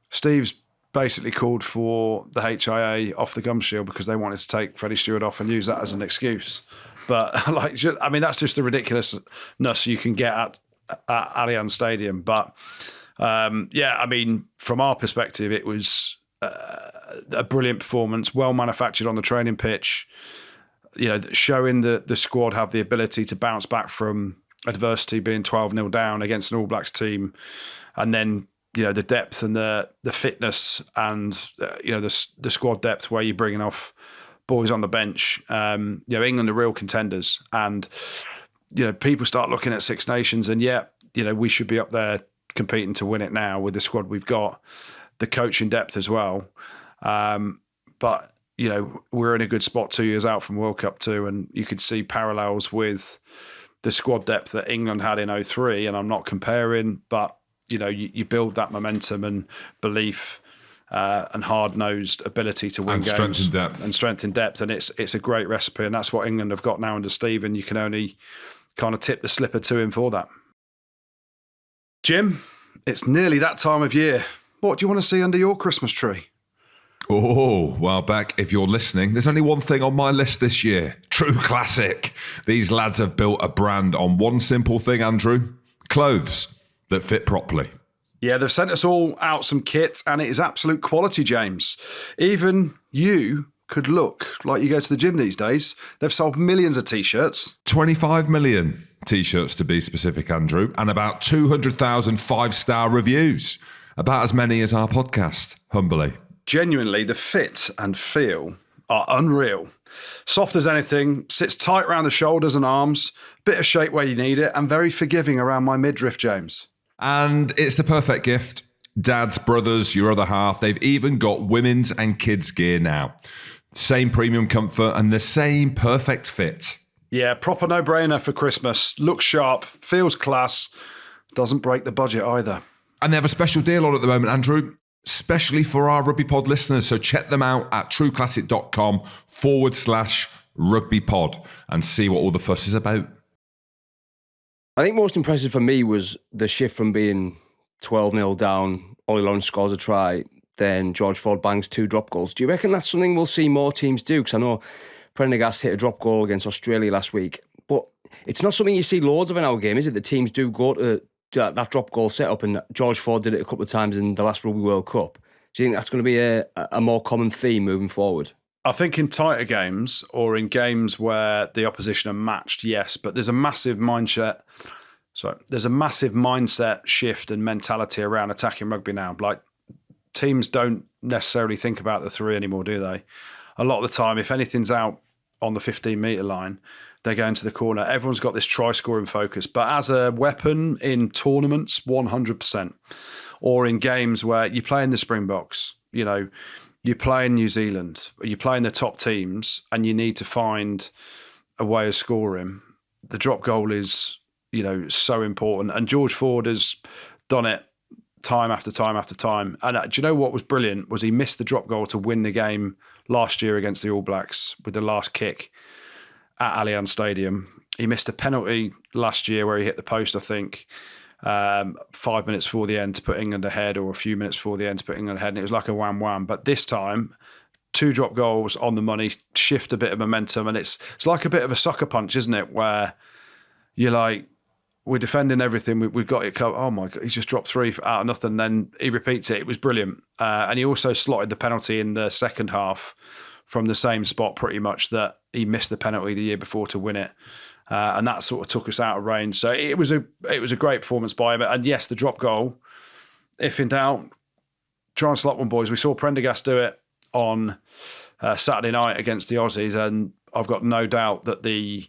Steve's basically called for the HIA off the gum shield because they wanted to take Freddie Stewart off and use that as an excuse. But that's just the ridiculousness you can get at Allianz Stadium. But from our perspective, it was a brilliant performance, well manufactured on the training pitch. Showing the squad have the ability to bounce back from adversity, being 12-0 down against an All Blacks team, and then the depth and the fitness and the squad depth where you're bringing off boys on the bench. England are real contenders, and people start looking at Six Nations, and we should be up there competing to win it now with the squad we've got, the coaching depth as well. But we're in a good spot 2 years out from World Cup 2, and you could see parallels with the squad depth that England had in 2003. And I'm not comparing, but you build that momentum and belief and hard-nosed ability to win and games. Strength in depth. And it's a great recipe, and that's what England have got now under Steve, and you can only kind of tip the slipper to him for that. Jim, it's nearly that time of year. What do you want to see under your Christmas tree? Oh, well, Beck, if you're listening, there's only one thing on my list this year. True classic. These lads have built a brand on one simple thing, Andrew. Clothes that fit properly. Yeah, they've sent us all out some kit, and it is absolute quality, James. Even you could look like you go to the gym these days. They've sold millions of T-shirts. 25 million T-shirts to be specific, Andrew, and about 200,000 five-star reviews. About as many as our podcast, humbly. Genuinely, the fit and feel are unreal. Soft as anything, sits tight around the shoulders and arms, bit of shape where you need it, and very forgiving around my midriff, James. And it's the perfect gift. Dads, brothers, your other half, they've even got women's and kids' gear now. Same premium comfort and the same perfect fit. Yeah, proper no-brainer for Christmas. Looks sharp, feels class, doesn't break the budget either. And they have a special deal on at the moment, Andrew, especially for our Rugby Pod listeners. So check them out at trueclassic.com/rugbypod and see what all the fuss is about. I think most impressive for me was the shift from being 12-0 down, Ollie Lawrence scores a try, then George Ford bangs 2 drop goals. Do you reckon that's something we'll see more teams do? Because I know Prendergast hit a drop goal against Australia last week, but it's not something you see loads of in our game, is it? The teams do go to that drop goal setup, and George Ford did it a couple of times in the last Rugby World Cup. Do you think that's going to be a more common theme moving forward? I think in tighter games or in games where the opposition are matched, yes, but there's a massive mindset shift and mentality around attacking rugby now. Like, teams don't necessarily think about the 3 anymore, do they? A lot of the time, if anything's out on the 15-metre line, they go into the corner. Everyone's got this try-scoring focus. But as a weapon in tournaments, 100%. Or in games where you play in the Springboks, you play in New Zealand, or you play in the top teams, and you need to find a way of scoring. The drop goal is, so important. And George Ford has done it time after time after time. And do you know what was brilliant? Was he missed the drop goal to win the game last year against the All Blacks with the last kick at Allianz Stadium. He missed a penalty last year where he hit the post, I think, 5 minutes before the end to put England ahead, or a few minutes before the end to put England ahead, and it was like a wham-wham. But this time, 2 drop goals on the money, shift a bit of momentum, and it's like a bit of a sucker punch, isn't it? Where you're like, we're defending everything, we've got it covered. Oh my God, he's just dropped 3 out of nothing. Then he repeats it. It was brilliant. And he also slotted the penalty in the second half from the same spot pretty much that he missed the penalty the year before to win it. And that sort of took us out of range. So it was a great performance by him. And yes, the drop goal, if in doubt, try and slot one, boys. We saw Prendergast do it on Saturday night against the Aussies, and I've got no doubt that the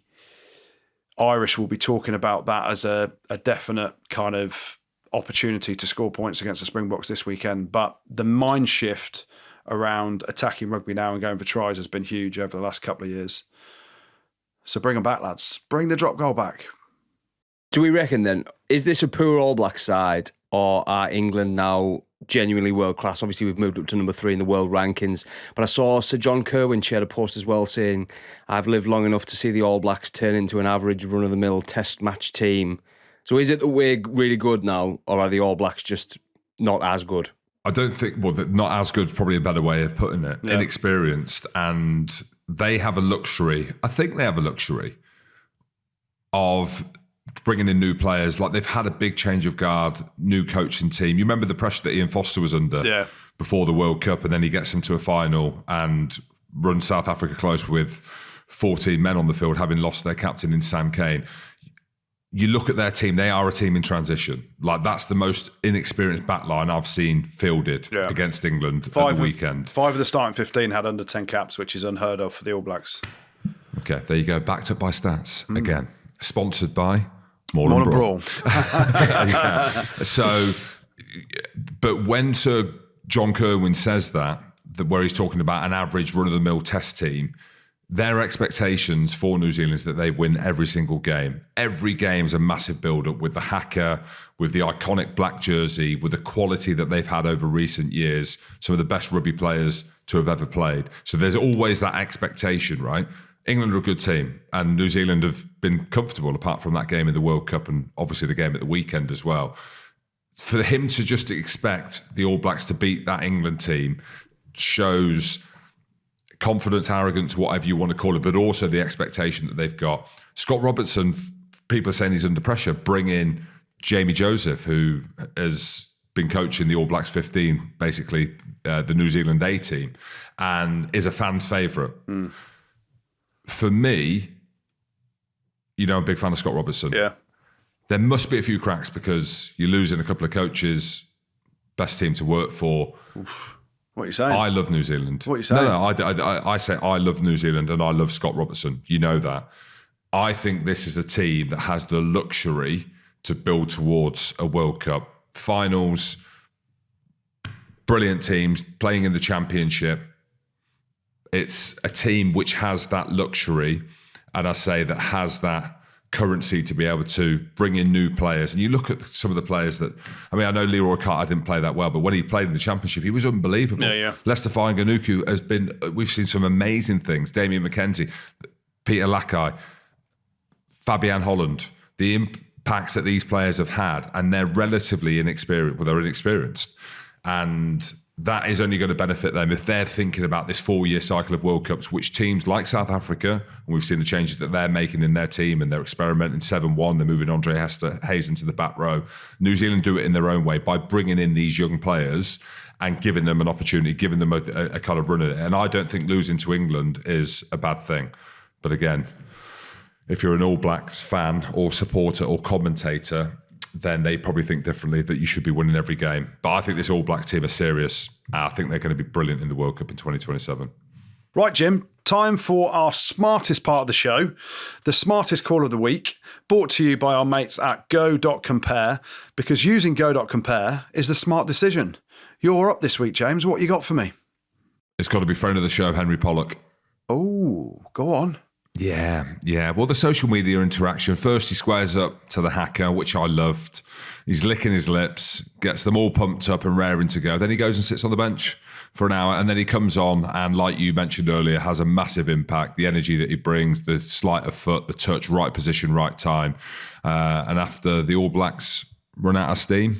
Irish will be talking about that as a definite kind of opportunity to score points against the Springboks this weekend. But the mind shift around attacking rugby now and going for tries has been huge over the last couple of years. So bring them back, lads. Bring the drop goal back. Do we reckon then, is this a poor All Black side, or are England now genuinely world class? Obviously, we've moved up to number 3 in the world rankings. But I saw Sir John Kerwin shared a post as well saying, I've lived long enough to see the All Blacks turn into an average run-of-the-mill test match team So is it that we're really good now, or are the All Blacks just not as good? I don't think, not as good is probably a better way of putting it. Yeah. Inexperienced, and they have a luxury. I think they have a luxury of bringing in new players. Like, they've had a big change of guard, new coaching team. You remember the pressure that Ian Foster was under before the World Cup, and then he gets them to a final and runs South Africa close with 14 men on the field, having lost their captain in Sam Cane. You look at their team, they are a team in transition. Like, that's the most inexperienced backline I've seen fielded against England at the weekend. 5 of the starting 15 had under 10 caps, which is unheard of for the All Blacks. Okay, there you go. Backed up by stats. Again, sponsored by More and Brawl. So, but when Sir John Kerwin says that, where he's talking about an average run-of-the-mill test team, their expectations for New Zealand is that they win every single game. Every game's a massive build-up with the Haka, with the iconic black jersey, with the quality that they've had over recent years, some of the best rugby players to have ever played. So there's always that expectation, right? England are a good team, and New Zealand have been comfortable apart from that game in the World Cup and obviously the game at the weekend as well. For him to just expect the All Blacks to beat that England team shows confidence, arrogance, whatever you want to call it, but also the expectation that they've got. Scott Robertson, people are saying he's under pressure. Bring in Jamie Joseph, who has been coaching the All Blacks 15, basically the New Zealand A team, and is a fan's favourite. For me, I'm a big fan of Scott Robertson. Yeah. There must be a few cracks because you're losing a couple of coaches, best team to work for. Oof. What are you saying? I love New Zealand. What are you saying? No, I say I love New Zealand and I love Scott Robertson. You know that. I think this is a team that has the luxury to build towards a World Cup. Finals, brilliant teams playing in the championship. It's a team which has that luxury, and I say that has that currency to be able to bring in new players. And you look at some of the players that, I know Leroy Carter didn't play that well, but when he played in the championship, he was unbelievable. Yeah. Lester Fainga'anuku has been, we've seen some amazing things. Damien McKenzie, Peter Lakai, Fabian Holland, the impacts that these players have had, and they're relatively inexperienced. And that is only going to benefit them if they're thinking about this 4-year cycle of World Cups, which teams like South Africa, and we've seen the changes that they're making in their team, and they're experimenting 7-1, they're moving Andre Hayes into the back row. New Zealand do it in their own way by bringing in these young players and giving them an opportunity, giving them a kind of run at it. And I don't think losing to England is a bad thing. But again, if you're an All Blacks fan or supporter or commentator, then they probably think differently, that you should be winning every game. But I think this All Black team are serious. I think they're going to be brilliant in the World Cup in 2027. Right, Jim, time for our smartest part of the show, the smartest call of the week, brought to you by our mates at Go.Compare, because using Go.Compare is the smart decision. You're up this week, James. What you got for me? It's got to be friend of the show, Henry Pollock. Oh, go on. Yeah. Well, the social media interaction. First, he squares up to the Haka, which I loved. He's licking his lips, gets them all pumped up and raring to go. Then he goes and sits on the bench for an hour, and then he comes on and, like you mentioned earlier, has a massive impact. The energy that he brings, the sleight of foot, the touch, right position, right time. And after the All Blacks run out of steam,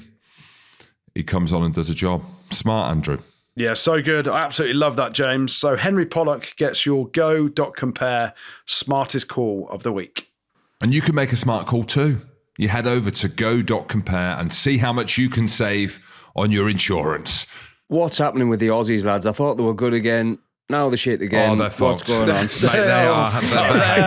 he comes on and does a job. Smart, Andrew. Yeah, so good. I absolutely love that, James. So Henry Pollock gets your Go.Compare smartest call of the week. And you can make a smart call too. You head over to Go.Compare and see how much you can save on your insurance. What's happening with the Aussies, lads? I thought they were good again. Now they're shit again. Oh, they're fucked. What's going on? They're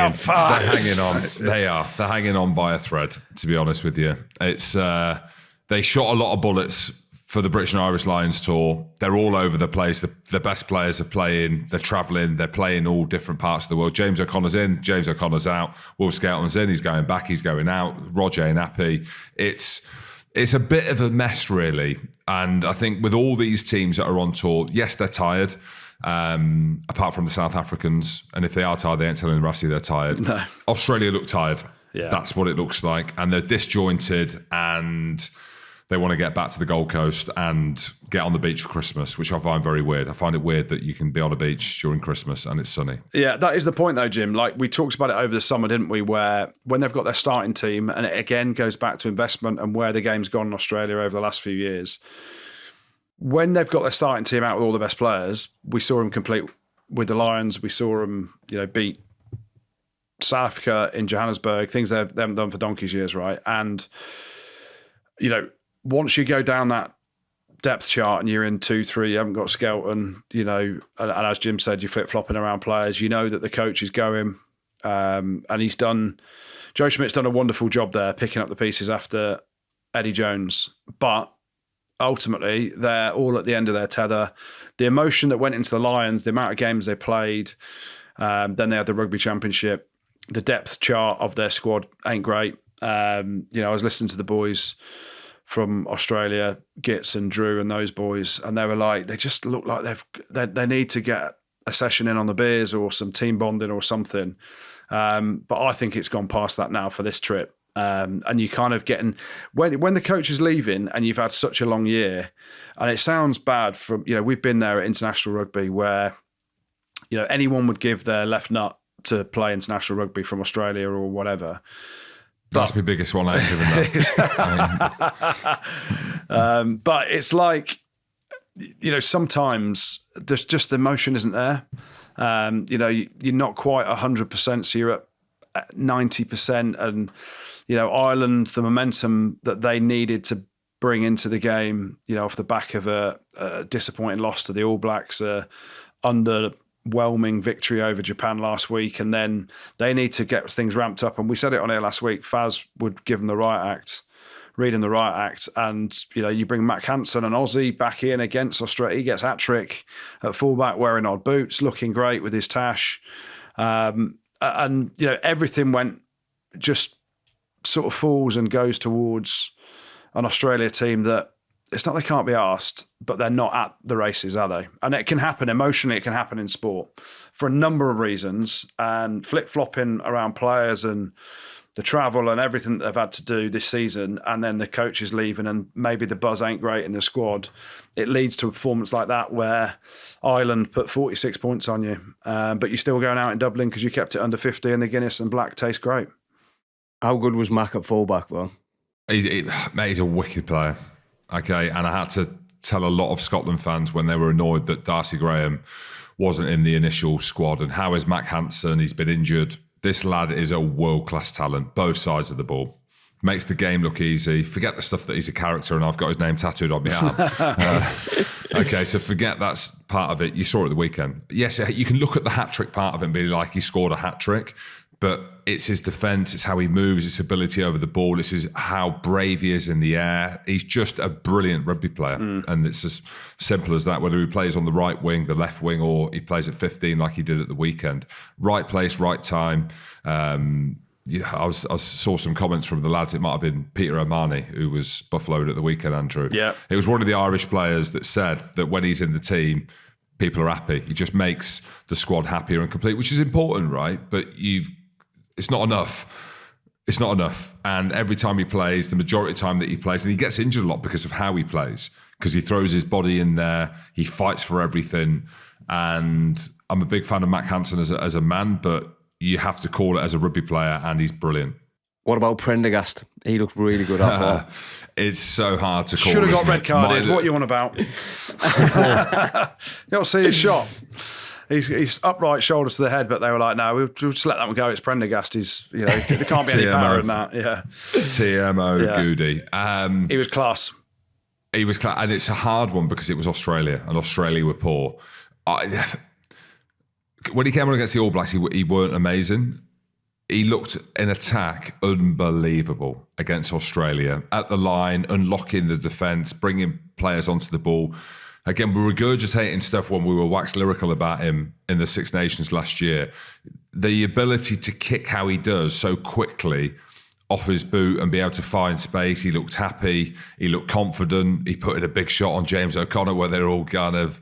hanging on. They're hanging on by a thread, to be honest with you. It's they shot a lot of bullets for the British and Irish Lions tour. They're all over the place. The best players are playing. They're travelling. They're playing all different parts of the world. James O'Connor's in. James O'Connor's out. Will Skelton's in. He's going back. He's going out. Roger ain't happy. It's a bit of a mess, really. And I think with all these teams that are on tour, yes, they're tired, apart from the South Africans. And if they are tired, they ain't telling Rassie they're tired. No. Australia look tired. Yeah. That's what it looks like. And they're disjointed, and they want to get back to the Gold Coast and get on the beach for Christmas, which I find very weird. I find it weird that you can be on a beach during Christmas and it's sunny. Yeah, that is the point though, Jim. Like we talked about it over the summer, didn't we? Where when they've got their starting team, and it again goes back to investment and where the game's gone in Australia over the last few years. When they've got their starting team out with all the best players, we saw them complete with the Lions. We saw them, beat South Africa in Johannesburg, things they haven't done for donkey's years, right? And, once you go down that depth chart and you're in 2-3, you haven't got Skelton, and as Jim said, you're flip-flopping around players, that the coach is going, and Joe Schmidt's done a wonderful job there picking up the pieces after Eddie Jones, but ultimately they're all at the end of their tether. The emotion that went into the Lions, the amount of games they played, then they had the rugby championship, the depth chart of their squad ain't great. I was listening to the boys from Australia, Gitz and Drew and those boys, and they were like, they just look like they need to get a session in on the beers or some team bonding or something. But I think it's gone past that now for this trip. And you kind of getting when the coach is leaving and you've had such a long year, and it sounds bad from we've been there at international rugby where anyone would give their left nut to play international rugby from Australia or whatever. That's my biggest one. I ain't given that. But it's like, sometimes there's just the emotion isn't there. You're not quite 100%, so you're at 90%. And, Ireland, the momentum that they needed to bring into the game, off the back of a disappointing loss to the All Blacks, underwhelming victory over Japan last week, and then they need to get things ramped up. And we said it on air last week, Faz would give them the riot act, read him the riot act, and you bring Mack Hansen, an Aussie, back in against Australia. He gets hat-trick at fullback, wearing odd boots, looking great with his tash, and everything went just sort of falls and goes towards an Australia team that it's not they can't be asked, but they're not at the races, are they? And it can happen emotionally, it can happen in sport for a number of reasons, and flip-flopping around players and the travel and everything that they've had to do this season, and then the coach is leaving and maybe the buzz ain't great in the squad. It leads to a performance like that where Ireland put 46 points on you, but you're still going out in Dublin because you kept it under 50 and the Guinness and Black taste great. How good was Mack at fullback though? He's a wicked player. Okay, and I had to tell a lot of Scotland fans when they were annoyed that Darcy Graham wasn't in the initial squad. And how is Mack Hansen? He's been injured. This lad is a world-class talent, both sides of the ball. Makes the game look easy. Forget the stuff that he's a character and I've got his name tattooed on my arm. Okay, so forget that's part of it. You saw it at the weekend. Yes, you can look at the hat-trick part of it and be like, he scored a hat-trick. But it's his defence, it's how he moves, his ability over the ball, it's how brave he is in the air. He's just a brilliant rugby player. And it's as simple as that, whether he plays on the right wing, the left wing, or he plays at 15 like he did at the weekend. Right place, right time. I saw some comments from the lads. It might have been Peter O'Mahony, who was buffaloed at the weekend, Andrew. Yeah. It was one of the Irish players that said that when he's in the team, people are happy. He just makes the squad happier and complete, which is important, right? But it's not enough. It's not enough. And every time he plays, the majority of the time that he plays, and he gets injured a lot because of how he plays, because he throws his body in there, he fights for everything. And I'm a big fan of Mack Hansen as a man, but you have to call it as a rugby player, and he's brilliant. What about Prendergast? He looks really good, I thought. It's so hard to call. Should have got red carded. What are you on about? You don't see his shot. He's upright, shoulder to the head, but they were like, no, we'll just let that one go. It's Prendergast. There can't be any power in that. Yeah. TMO, yeah. Goodey. He was class. He was class. And it's a hard one because it was Australia, and Australia were poor. When he came on against the All Blacks, he weren't amazing. He looked in attack unbelievable against Australia. At the line, unlocking the defence, bringing players onto the ball. Again, we're regurgitating stuff when we were wax lyrical about him in the Six Nations last year. The ability to kick how he does so quickly off his boot and be able to find space. He looked happy. He looked confident. He put in a big shot on James O'Connor where they're all kind of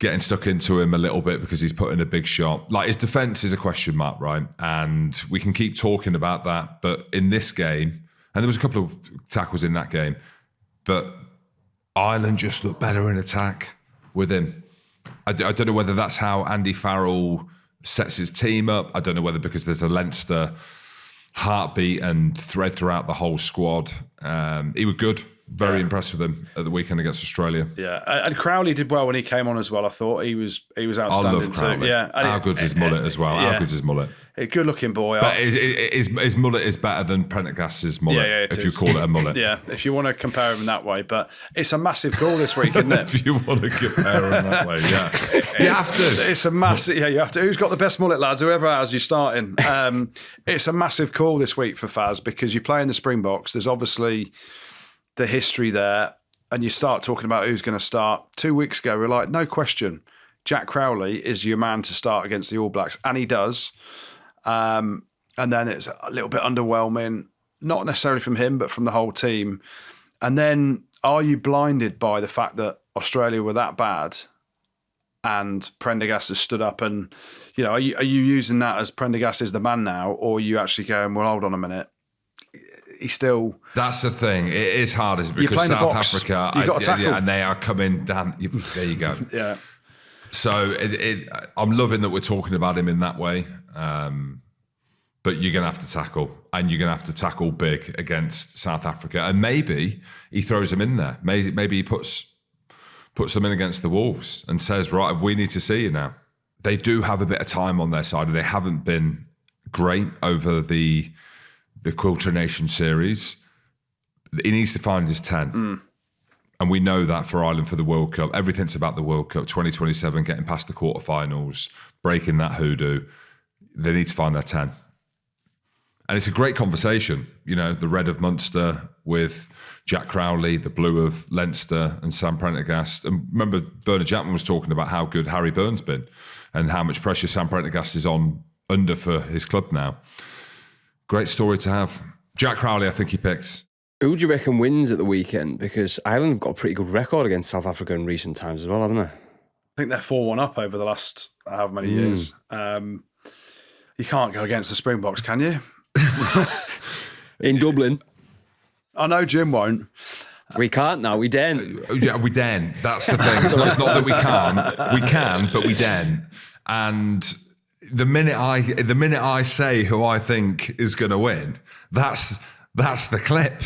getting stuck into him a little bit because he's put in a big shot. Like, his defence is a question mark, right? And we can keep talking about that. But in this game, and there was a couple of tackles in that game, but Ireland just looked better in attack with him. I don't know whether that's how Andy Farrell sets his team up. I don't know whether because there's a Leinster heartbeat and thread throughout the whole squad. He was good. Very impressed with him at the weekend against Australia. Yeah, and Crowley did well when he came on as well. I thought he was outstanding. I love Crowley. Too. Yeah, how good's his mullet as well? How good's his mullet? A good-looking boy. But his mullet is better than Prendergast's mullet, if you call it a mullet. Yeah, if you want to compare him that way. But it's a massive call this week, isn't it? If you want to compare him that way, yeah. You have to. It's a massive... Yeah, you have to. Who's got the best mullet, lads? Whoever has you starting. It's a massive call this week for Faz because you play in the Springboks. There's obviously the history there, and you start talking about who's going to start. 2 weeks ago, we were like, no question, Jack Crowley is your man to start against the All Blacks, and he does. And then it's a little bit underwhelming, not necessarily from him, but from the whole team. And then are you blinded by the fact that Australia were that bad and Prendergast has stood up and, are you using that as Prendergast is the man now, or are you actually going, well, hold on a minute, he's still... That's the thing. It is hard, is because South Africa, and they are coming down. There you go. Yeah. So I'm loving that we're talking about him in that way. But you're going to have to tackle, and you're going to have to tackle big against South Africa. And maybe he throws them in there. Maybe he puts them in against the Wolves and says, right, we need to see you now. They do have a bit of time on their side, and they haven't been great over the Quilter Nation series. He needs to find his 10. And we know that for Ireland for the World Cup. Everything's about the World Cup, 2027, getting past the quarterfinals, breaking that hoodoo. They need to find their 10. And it's a great conversation, the red of Munster with Jack Crowley, the blue of Leinster and Sam Prendergast. And remember, Bernard Chapman was talking about how good Harry Byrne's been and how much pressure Sam Prendergast is under for his club now. Great story to have. Jack Crowley, I think he picks. Who do you reckon wins at the weekend? Because Ireland have got a pretty good record against South Africa in recent times as well, haven't they? I think they're 4-1 up over the last however many years. You can't go against the Springboks, can you? In Dublin. I know Jim won't. We can't now, we daren't. Yeah, we daren't. That's the thing. It's not that we can't. We can, but we daren't. And the minute I say who I think is going to win, that's the clip.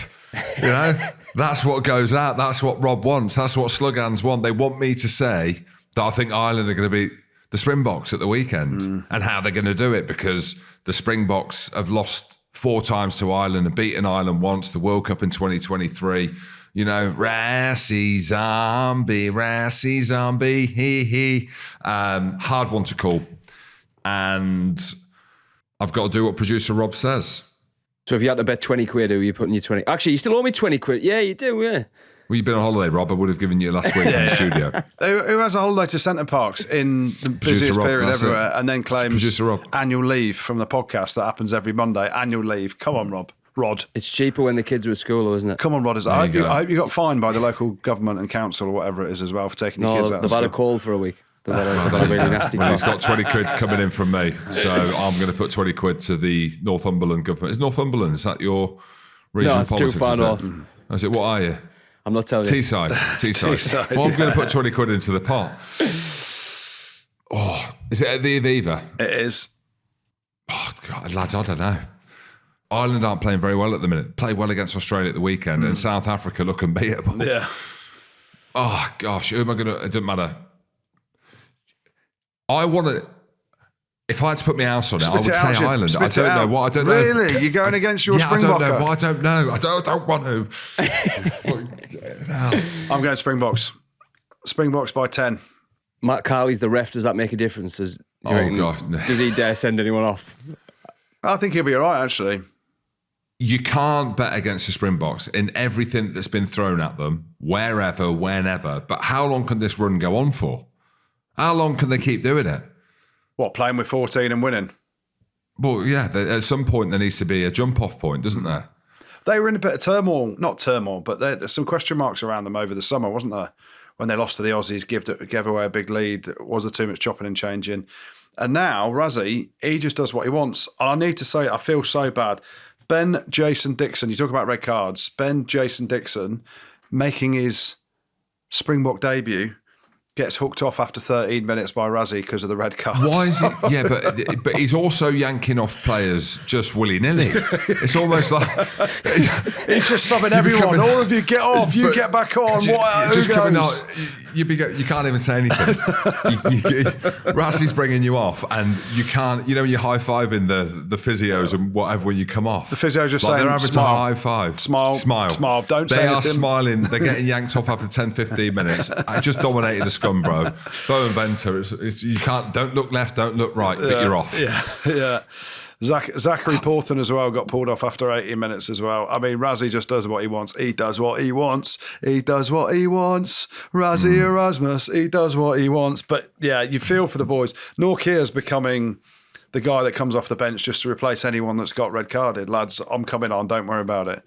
That's what goes out. That's what Rob wants. That's what Slughands want. They want me to say that I think Ireland are going to beat the Springboks at the weekend, and how they're going to do it, because the Springboks have lost 4 times to Ireland and beaten Ireland once, the World Cup in 2023. Rassy zombie, he. Hard one to call. And I've got to do what producer Rob says. So if you had to bet 20 quid, who are you putting your 20? Actually, you still owe me 20 quid. Yeah, you do, yeah. Well, you've been on holiday, Rob. I would have given you last week in the studio. Who has a holiday to Centre Parks in the busiest period everywhere and then claims annual leave from the podcast that happens every Monday? Annual leave. Come on, Rod. It's cheaper when the kids are at school, though, isn't it? Come on, Rod. I hope you got fined by the local government and council or whatever it is as well for taking your kids out of school. They've had a call for a week. They've had a really nasty call. He's got 20 quid coming in from me. So I'm going to put 20 quid to the Northumberland government. Is Northumberland, is that your regional politics? No, it's too far north. Is it? What are you? I'm not telling you. Teesside. Well, I'm going to put 20 quid into the pot. Oh, is it at the Aviva? It is. Oh, God, lads, I don't know. Ireland aren't playing very well at the minute. Play well against Australia at the weekend, and South Africa look unbeatable. Yeah. Oh, gosh, who am I going to... It doesn't matter. I want to... If I had to put my house on it, I would say Ireland. I don't know what. I don't know. Really? You're going against your Springboks? I don't know. I don't know. I don't want to. I'm going Springboks. Springboks by 10. Matt Carley's the ref. Does that make a difference? Does he dare send anyone off? I think he'll be all right, actually. You can't bet against the Springboks in everything that's been thrown at them, wherever, whenever. But how long can this run go on for? How long can they keep doing it? What, playing with 14 and winning? Well, yeah, at some point there needs to be a jump-off point, doesn't there? They were in a bit of turmoil, not turmoil, but there's some question marks around them over the summer, wasn't there? When they lost to the Aussies, gave away a big lead. Was there too much chopping and changing? And now, Razzie, he just does what he wants. And I need to say, I feel so bad. Ben Jason Dixon, you talk about red cards. Ben Jason Dixon making his Springbok debut, gets hooked off after 13 minutes by Razzie because of the red card. Why is it? Yeah, but he's also yanking off players just willy-nilly. It's almost like... He's just subbing everyone. All of you get off, you get back on. Just coming out, you can't even say anything. Razzie's bringing you off, and you can't, when you're high-fiving the physios and whatever when you come off. The physio's just saying, they're having to high five. Smile. Don't say anything. They are smiling. They're getting yanked off after 10, 15 minutes. I just dominated the scum, bro. Bowen Venter, you can't, don't look left, don't look right, but you're off. Yeah. Zachary Porthen as well got pulled off after 18 minutes as well. I mean, Razzie just does what he wants. He does what he wants. He does what he wants. Razzie Erasmus, he does what he wants. But yeah, you feel for the boys. Norkir's becoming the guy that comes off the bench just to replace anyone that's got red carded. Lads, I'm coming on. Don't worry about it.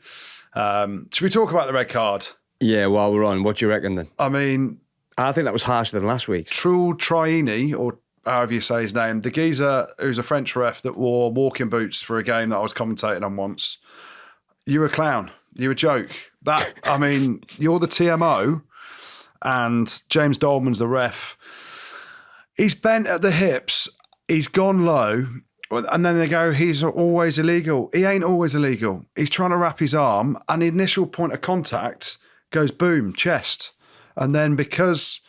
Should we talk about the red card? Yeah, while we're on, what do you reckon then? I mean... I think that was harsher than last week's. Trul Traini, or however you say his name, the geezer who's a French ref that wore walking boots for a game that I was commentating on once. You're a clown. You're a joke. I mean, you're the TMO and James Dolman's the ref. He's bent at the hips. He's gone low. And then they go, he's always illegal. He ain't always illegal. He's trying to wrap his arm and the initial point of contact goes boom, chest. And then because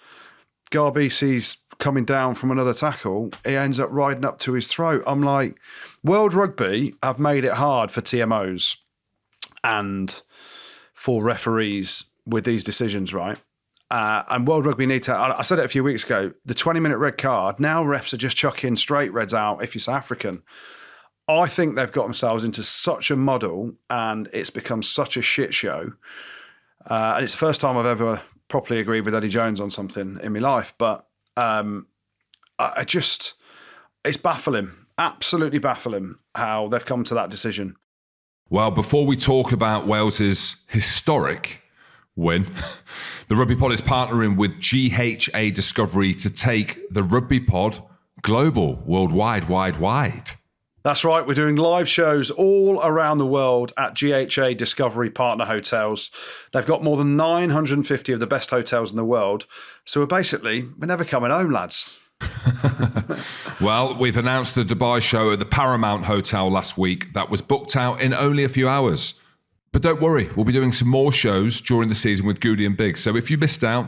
Garbisi's coming down from another tackle, he ends up riding up to his throat. I'm like, World Rugby have made it hard for TMOs and for referees with these decisions, right? And World Rugby need to, I said it a few weeks ago, the 20-minute red card, now refs are just chucking straight reds out if you're South African. I think they've got themselves into such a muddle and it's become such a shit show. And it's the first time I've ever properly agreed with Eddie Jones on something in my life, but it's baffling, absolutely baffling how they've come to that decision. Well, before we talk about Wales's historic win, the Rugby Pod is partnering with GHA Discovery to take the Rugby Pod global, wide. That's right. We're doing live shows all around the world at GHA Discovery Partner Hotels. They've got more than 950 of the best hotels in the world. So we're never coming home, lads. Well, we've announced the Dubai show at the Paramount Hotel last week that was booked out in only a few hours. But don't worry, we'll be doing some more shows during the season with Goodey and Big. So if you missed out,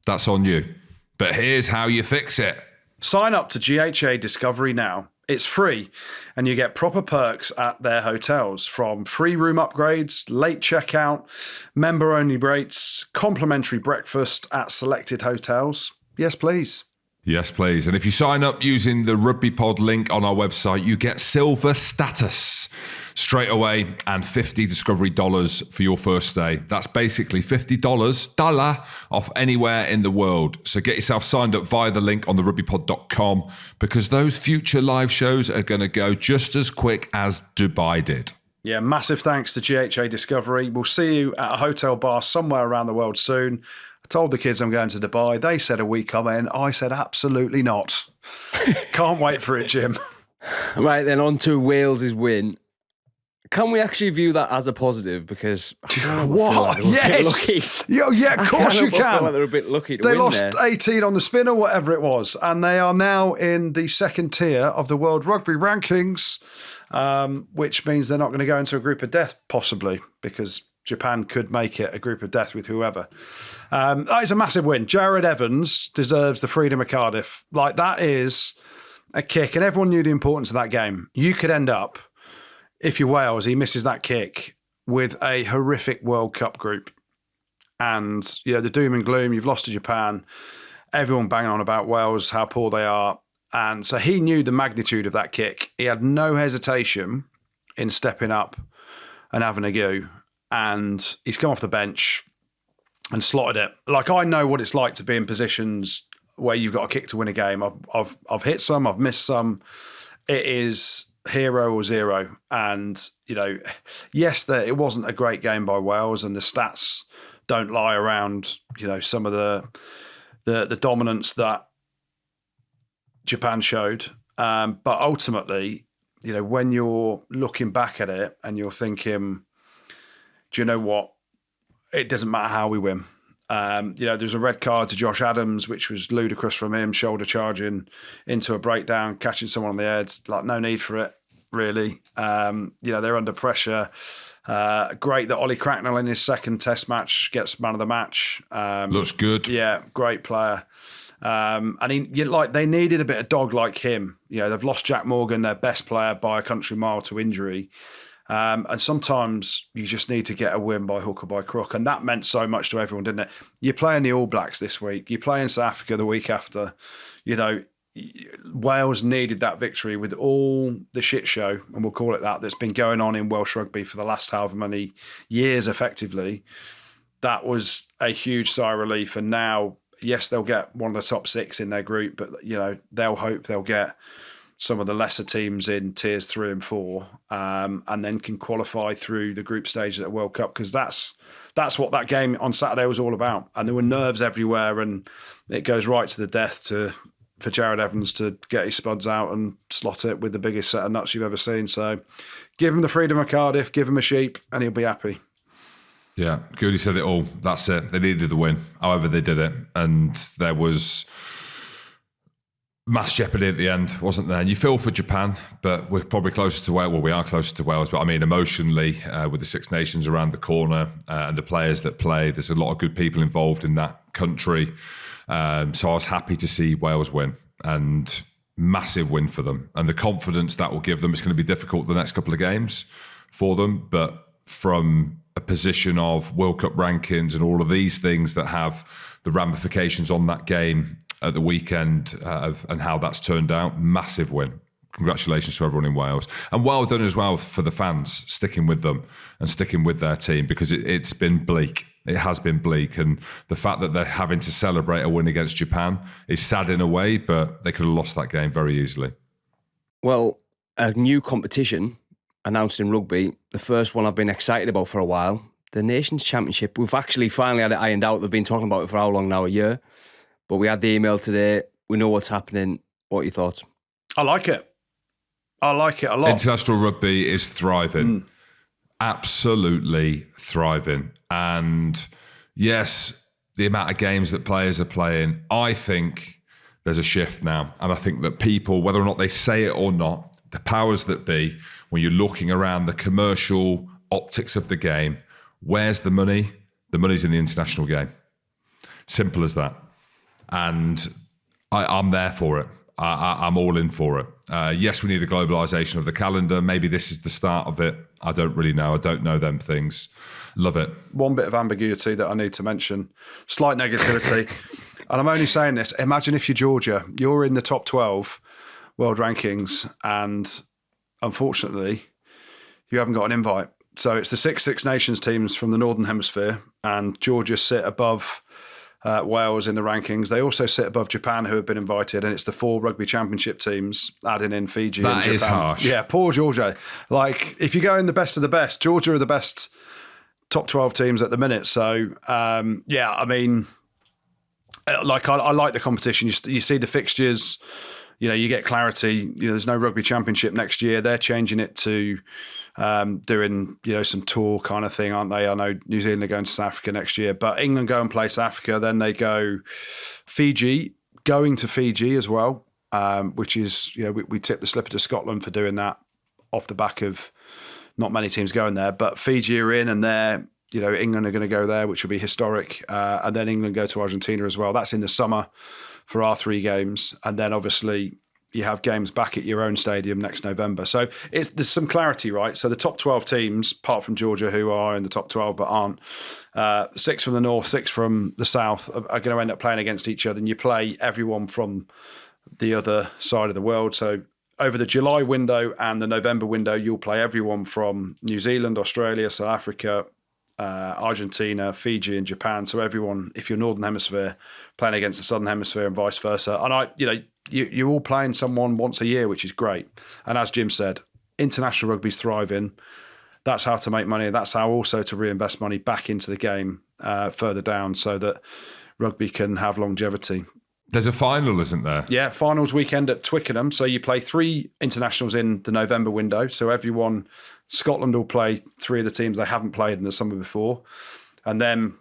that's on you. But here's how you fix it. Sign up to GHA Discovery now. It's free, and you get proper perks at their hotels, from free room upgrades, late checkout, member-only rates, complimentary breakfast at selected hotels. Yes, please. Yes, please. And if you sign up using the Rugby Pod link on our website, you get silver status straight away and $50 Discovery dollars for your first stay. That's basically $50 off anywhere in the world. So get yourself signed up via the link on the rugbypod.com, because those future live shows are going to go just as quick as Dubai did. Yeah, massive thanks to GHA Discovery. We'll see you at a hotel bar somewhere around the world soon. I told the kids I'm going to Dubai. They said, are we coming? I said, absolutely not. Can't wait for it, Jim. Right, then on to Wales's win. Can we actually view that as a positive? Because what? Yes. Yeah, of course you can. I feel like they're a bit lucky to win. They lost there. 18 on the spin or whatever it was, and they are now in the second tier of the World Rugby rankings, which means they're not going to go into a group of death, possibly, because Japan could make it a group of death with whoever. That is a massive win. Jared Evans deserves the freedom of Cardiff. Like, that is a kick, and everyone knew the importance of that game. You could end up, if you're Wales, he misses that kick, with a horrific World Cup group. And, the doom and gloom, you've lost to Japan. Everyone banging on about Wales, how poor they are. And so he knew the magnitude of that kick. He had no hesitation in stepping up and having a go. And he's come off the bench and slotted it. Like, I know what it's like to be in positions where you've got a kick to win a game. I've hit some, I've missed some. It is hero or zero. And, yes, it wasn't a great game by Wales, and the stats don't lie around, some of the dominance that Japan showed. But ultimately, when you're looking back at it and you're thinking, do you know what? it doesn't matter how we win. There's a red card to Josh Adams, which was ludicrous from him, shoulder charging into a breakdown, catching someone on the head. Like, no need for it, really. They're under pressure. Great that Ollie Cracknell in his second Test match gets man of the match. Looks good. Yeah, great player. They needed a bit of dog like him. They've lost Jack Morgan, their best player, by a country mile to injury. And sometimes you just need to get a win by hook or by crook. And that meant so much to everyone, didn't it? You're playing the All Blacks this week. You're playing South Africa the week after. Wales needed that victory with all the shit show, and we'll call it that's been going on in Welsh rugby for the last however many years, effectively. That was a huge sigh of relief. And now, yes, they'll get one of the top 6 in their group, but, they'll hope they'll get some of the lesser teams in tiers 3 and 4, and then can qualify through the group stages at the World Cup, because that's what that game on Saturday was all about. And there were nerves everywhere, and it goes right to the death for Jared Evans to get his spuds out and slot it with the biggest set of nuts you've ever seen. So give him the freedom of Cardiff, give him a sheep, and he'll be happy. Yeah, Goodey said it all. That's it. They needed the win. However, they did it. And there was mass jeopardy at the end, wasn't there? And you feel for Japan, but we're probably closer to Wales. Well, we are closer to Wales, but I mean, emotionally, with the Six Nations around the corner and the players that play, there's a lot of good people involved in that country. So I was happy to see Wales win, and massive win for them. And the confidence that will give them, it's going to be difficult the next couple of games for them, but from a position of World Cup rankings and all of these things that have the ramifications on that game at the weekend and how that's turned out, massive win. Congratulations to everyone in Wales. And well done as well for the fans sticking with them and sticking with their team, because it's been bleak. It has been bleak. And the fact that they're having to celebrate a win against Japan is sad in a way, but they could have lost that game very easily. Well, a new competition announced in rugby, the first one I've been excited about for a while, the Nations Championship. We've actually finally had it ironed out. They've been talking about it for how long now? A year. But we had the email today. We know what's happening. What are your thoughts? I like it. I like it a lot. International rugby is thriving. Absolutely thriving. And yes, the amount of games that players are playing, I think there's a shift now. And I think that people, whether or not they say it or not, the powers that be, when you're looking around the commercial optics of the game, where's the money? The money's in the international game. Simple as that. And I'm there for it. I'm all in for it. Yes, we need a globalisation of the calendar. Maybe this is the start of it. I don't really know. I don't know them things. Love it. One bit of ambiguity that I need to mention. Slight negativity. And I'm only saying this. Imagine if you're Georgia. You're in the top 12 world rankings, and unfortunately, you haven't got an invite. So it's the Six Nations teams from the Northern Hemisphere, and Georgia sit above Wales in the rankings. They also sit above Japan, who have been invited, and it's the 4 rugby championship teams, adding in Fiji and Japan. That is harsh. Yeah, poor Georgia. Like, if you go in the best of the best, Georgia are the best top 12 teams at the minute. So, I mean, I like the competition. You see the fixtures. You get clarity. There's no rugby championship next year. They're changing it to doing, some tour kind of thing, aren't they? I know New Zealand are going to South Africa next year, but England go and play South Africa. Then they go Fiji, going to Fiji as well, which is, we tipped the slipper to Scotland for doing that off the back of not many teams going there. But Fiji are in, and they're, England are going to go there, which will be historic. And then England go to Argentina as well. That's in the summer for our 3 games. And then obviously you have games back at your own stadium next November. So there's some clarity, right? So the top 12 teams, apart from Georgia, who are in the top 12 but aren't, 6 from the north, 6 from the south are going to end up playing against each other. And you play everyone from the other side of the world. So over the July window and the November window, you'll play everyone from New Zealand, Australia, South Africa, Argentina, Fiji, and Japan. So everyone, if you're Northern Hemisphere, playing against the Southern Hemisphere and vice versa. And you're all playing someone once a year, which is great. And as Jim said, international rugby's thriving. That's how to make money. That's how also to reinvest money back into the game further down, so that rugby can have longevity. There's a final, isn't there? Yeah, finals weekend at Twickenham. So you play 3 internationals in the November window. So Scotland will play 3 of the teams they haven't played in the summer before. And then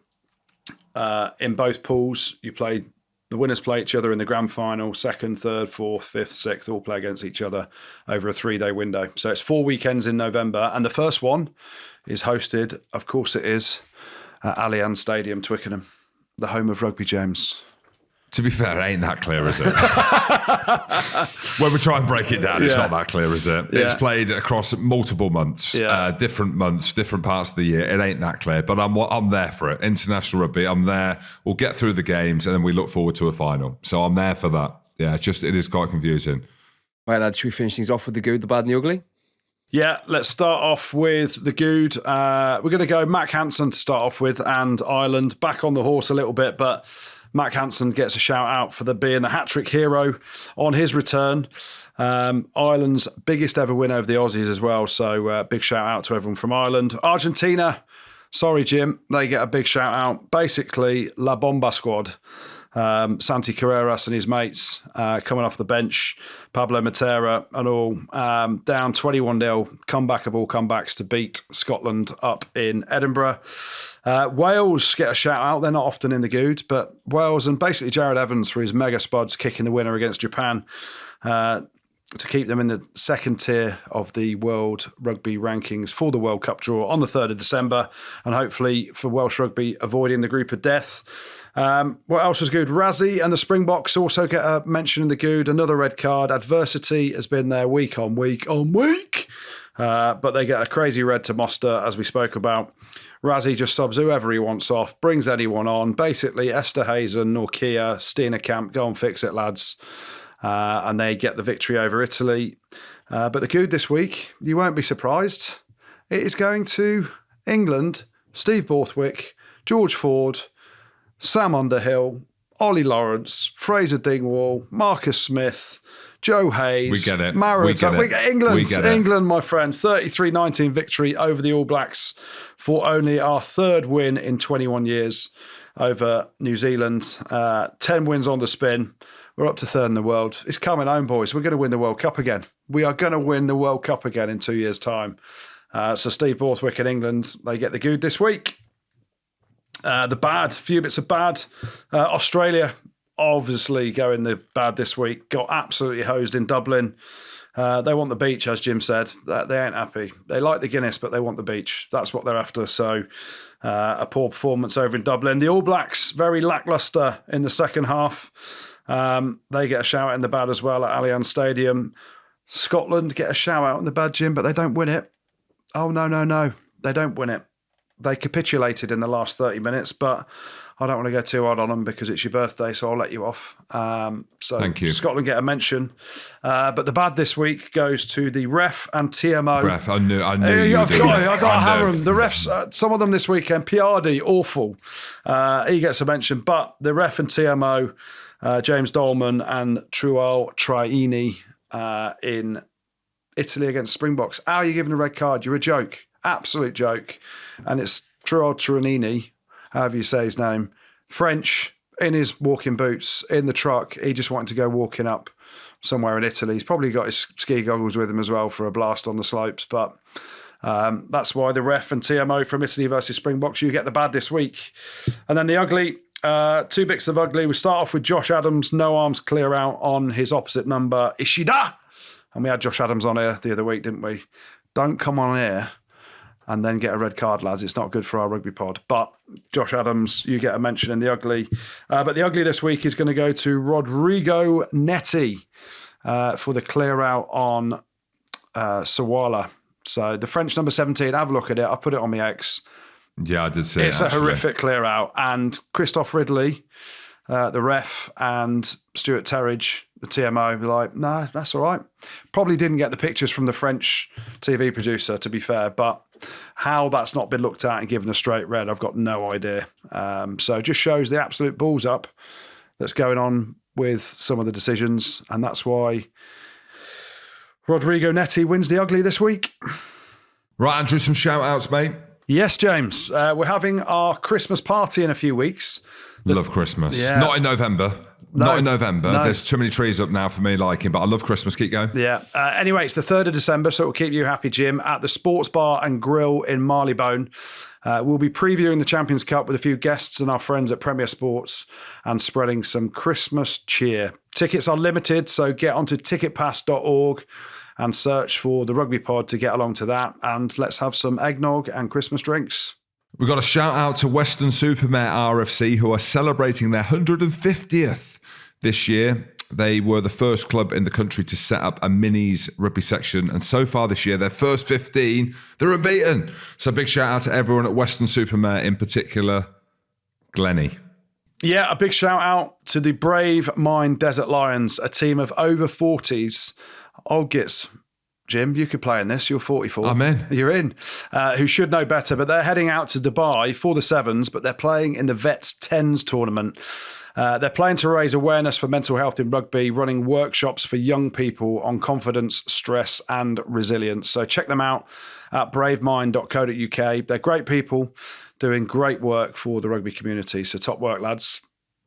in both pools, the winners play each other in the grand final. Second, third, fourth, fifth, sixth, all play against each other over a 3-day window. So it's 4 weekends in November. And the first one is hosted, of course it is, at Allianz Stadium, Twickenham, the home of rugby, James. To be fair, it ain't that clear, is it? When we try and break it down, it's not that clear, is it? Yeah. It's played across multiple months, different months, different parts of the year. It ain't that clear, but I'm there for it. International rugby, I'm there. We'll get through the games and then we look forward to a final. So I'm there for that. Yeah, it is quite confusing. Right, lads, should we finish things off with the good, the bad and the ugly? Yeah, let's start off with the Goode. We're going to go Mack Hansen to start off with, and Ireland back on the horse a little bit, but Mack Hansen gets a shout out for being a hat-trick hero on his return. Ireland's biggest ever win over the Aussies as well, so big shout out to everyone from Ireland. Argentina, sorry Jim, they get a big shout out. Basically, La Bomba squad. Santi Carreras and his mates coming off the bench, Pablo Matera and all, down 21-0, comeback of all comebacks to beat Scotland up in Edinburgh. Wales get a shout out. They're not often in the Goode, but Wales and basically Jared Evans for his mega spuds kicking the winner against Japan to keep them in the second tier of the World Rugby rankings for the World Cup draw on the 3rd of December, and hopefully for Welsh rugby avoiding the group of death. What else was good? Razzie and the Springboks also get a mention in the Goode. Another red card. Adversity has been there week on week on week. But they get a crazy red to Moster, as we spoke about. Razzie just subs whoever he wants off, brings anyone on. Basically, Esterhazen, Norkia, Steenekamp, go and fix it, lads. And they get the victory over Italy. But the Goode this week, you won't be surprised. It is going to England, Steve Borthwick, George Ford, Sam Underhill, Ollie Lawrence, Fraser Dingwall, Marcus Smith, Joe Hayes. We get it. England, my friend. 33-19 victory over the All Blacks for only our third win in 21 years over New Zealand. 10 wins on the spin. We're up to third in the world. It's coming home, boys. We're going to win the World Cup again. We are going to win the World Cup again in 2 years' time. So Steve Borthwick in England, they get the Goode this week. The bad, few bits of bad. Australia, obviously going the bad this week. Got absolutely hosed in Dublin. They want the beach, as Jim said. They ain't happy. They like the Guinness, but they want the beach. That's what they're after. So a poor performance over in Dublin. The All Blacks, very lacklustre in the second half. They get a shout out in the bad as well at Allianz Stadium. Scotland get a shout out in the bad, Jim, but they don't win it. Oh, no. They don't win it. They capitulated in the last 30 minutes, but I don't want to go too hard on them because it's your birthday, so I'll let you off. So thank you. Scotland get a mention. But the bad this week goes to the ref and TMO. Ref, I knew I've got to hammer them. The refs, some of them this weekend, Piardi, awful. He gets a mention, but the ref and TMO, James Dolman and Trual Traini in Italy against Springboks. How are you giving a red card? You're a joke. Absolute joke. And it's Trual Traini, however you say his name, French, in his walking boots, in the truck. He just wanted to go walking up somewhere in Italy. He's probably got his ski goggles with him as well for a blast on the slopes. But that's why the ref and TMO from Italy versus Springboks, you get the bad this week. And then the ugly, two bits of ugly. We start off with Josh Adams, no arms clear out on his opposite number, Ishida. And we had Josh Adams on here the other week, didn't we? Don't come on here and then get a red card, lads. It's not good for our rugby pod. But Josh Adams, you get a mention in the ugly. But the ugly this week is going to go to Rodrigo Netti for the clear out on Sawala. So the French number 17, have a look at it. I put it on my X. Yeah, I did see it. It's a horrific clear out. And Christoph Ridley, the ref, and Stuart Terridge, the TMO, were like, no, that's all right. Probably didn't get the pictures from the French TV producer, to be fair, but how that's not been looked at and given a straight red, I've got no idea. So it just shows the absolute balls up that's going on with some of the decisions, and that's why Rodrigo Netti wins the ugly this week. Right, Andrew, some shout-outs, mate. Yes, James. We're having our Christmas party in a few weeks. Love Christmas. Yeah. Not in November. Not in November. No. There's too many trees up now for me liking, but I love Christmas. Keep going. Yeah. Anyway, it's the 3rd of December, so it will keep you happy, Jim, at the Sports Bar and Grill in Marylebone. We'll be previewing the Champions Cup with a few guests and our friends at Premier Sports and spreading some Christmas cheer. Tickets are limited, so get onto ticketpass.org and search for the Rugby Pod to get along to that. And let's have some eggnog and Christmas drinks. We've got a shout out to Weston-super-Mare RFC, who are celebrating their 150th this year. They were the first club in the country to set up a minis rugby section. And so far this year, their first 15, they're unbeaten. So big shout out to everyone at Weston-super-Mare, in particular, Glennie. Yeah, a big shout out to the Brave Mind Desert Lions, a team of over 40s. Old gits. Jim, you could play in this. You're 44. I'm in. You're in. Who should know better, but they're heading out to Dubai for the Sevens, but they're playing in the Vets 10s tournament. They're playing to raise awareness for mental health in rugby, running workshops for young people on confidence, stress and resilience. So check them out at bravemind.co.uk. They're great people doing great work for the rugby community. So top work, lads.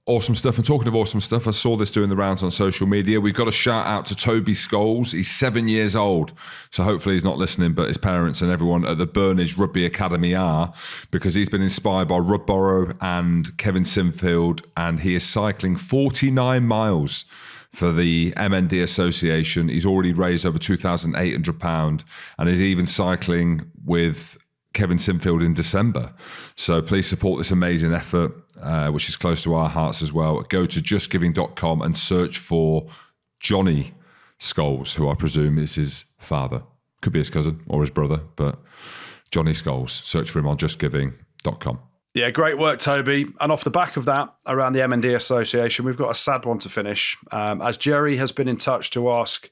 Awesome stuff. And talking of awesome stuff, I saw this doing the rounds on social media. We've got a shout out to Toby Scholes. He's 7 years old. So hopefully he's not listening, but his parents and everyone at the Burnage Rugby Academy are, because he's been inspired by Rudborough and Kevin Sinfield, and he is cycling 49 miles for the MND Association. He's already raised over £2,800 and is even cycling with Kevin Sinfield in December. So please support this amazing effort, which is close to our hearts as well. Go to justgiving.com and search for Johnny Scholes, who I presume is his father. Could be his cousin or his brother, but Johnny Scholes. Search for him on justgiving.com. Yeah, great work, Toby. And off the back of that, around the MND Association, we've got a sad one to finish. As Jerry has been in touch to ask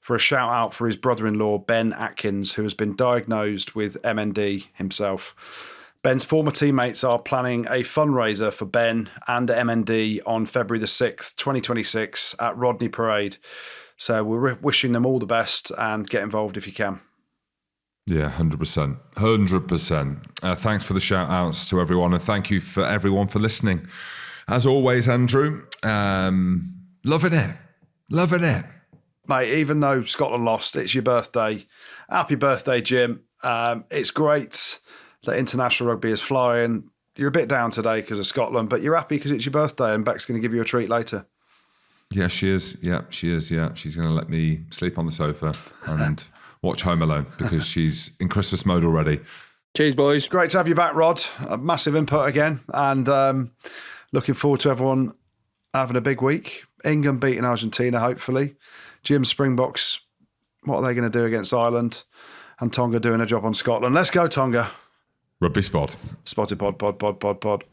for a shout out for his brother-in-law, Ben Atkins, who has been diagnosed with MND himself. Ben's former teammates are planning a fundraiser for Ben and MND on February the 6th, 2026 at Rodney Parade. So we're wishing them all the best and get involved if you can. Yeah, 100%. 100%. Thanks for the shout outs to everyone, and thank you for everyone for listening. As always, Andrew, loving it. Loving it. Mate, even though Scotland lost, it's your birthday. Happy birthday, Jim. It's great that international rugby is flying. You're a bit down today because of Scotland, but you're happy because it's your birthday and Beck's going to give you a treat later. Yeah, she is. Yeah, she is. Yeah, she's going to let me sleep on the sofa and watch Home Alone because she's in Christmas mode already. Cheers, boys. Great to have you back, Rod. A massive input again. And looking forward to everyone having a big week. England beating Argentina, hopefully. Jim Springboks, what are they going to do against Ireland? And Tonga doing a job on Scotland. Let's go, Tonga. Rugby Spot. Spotted pod.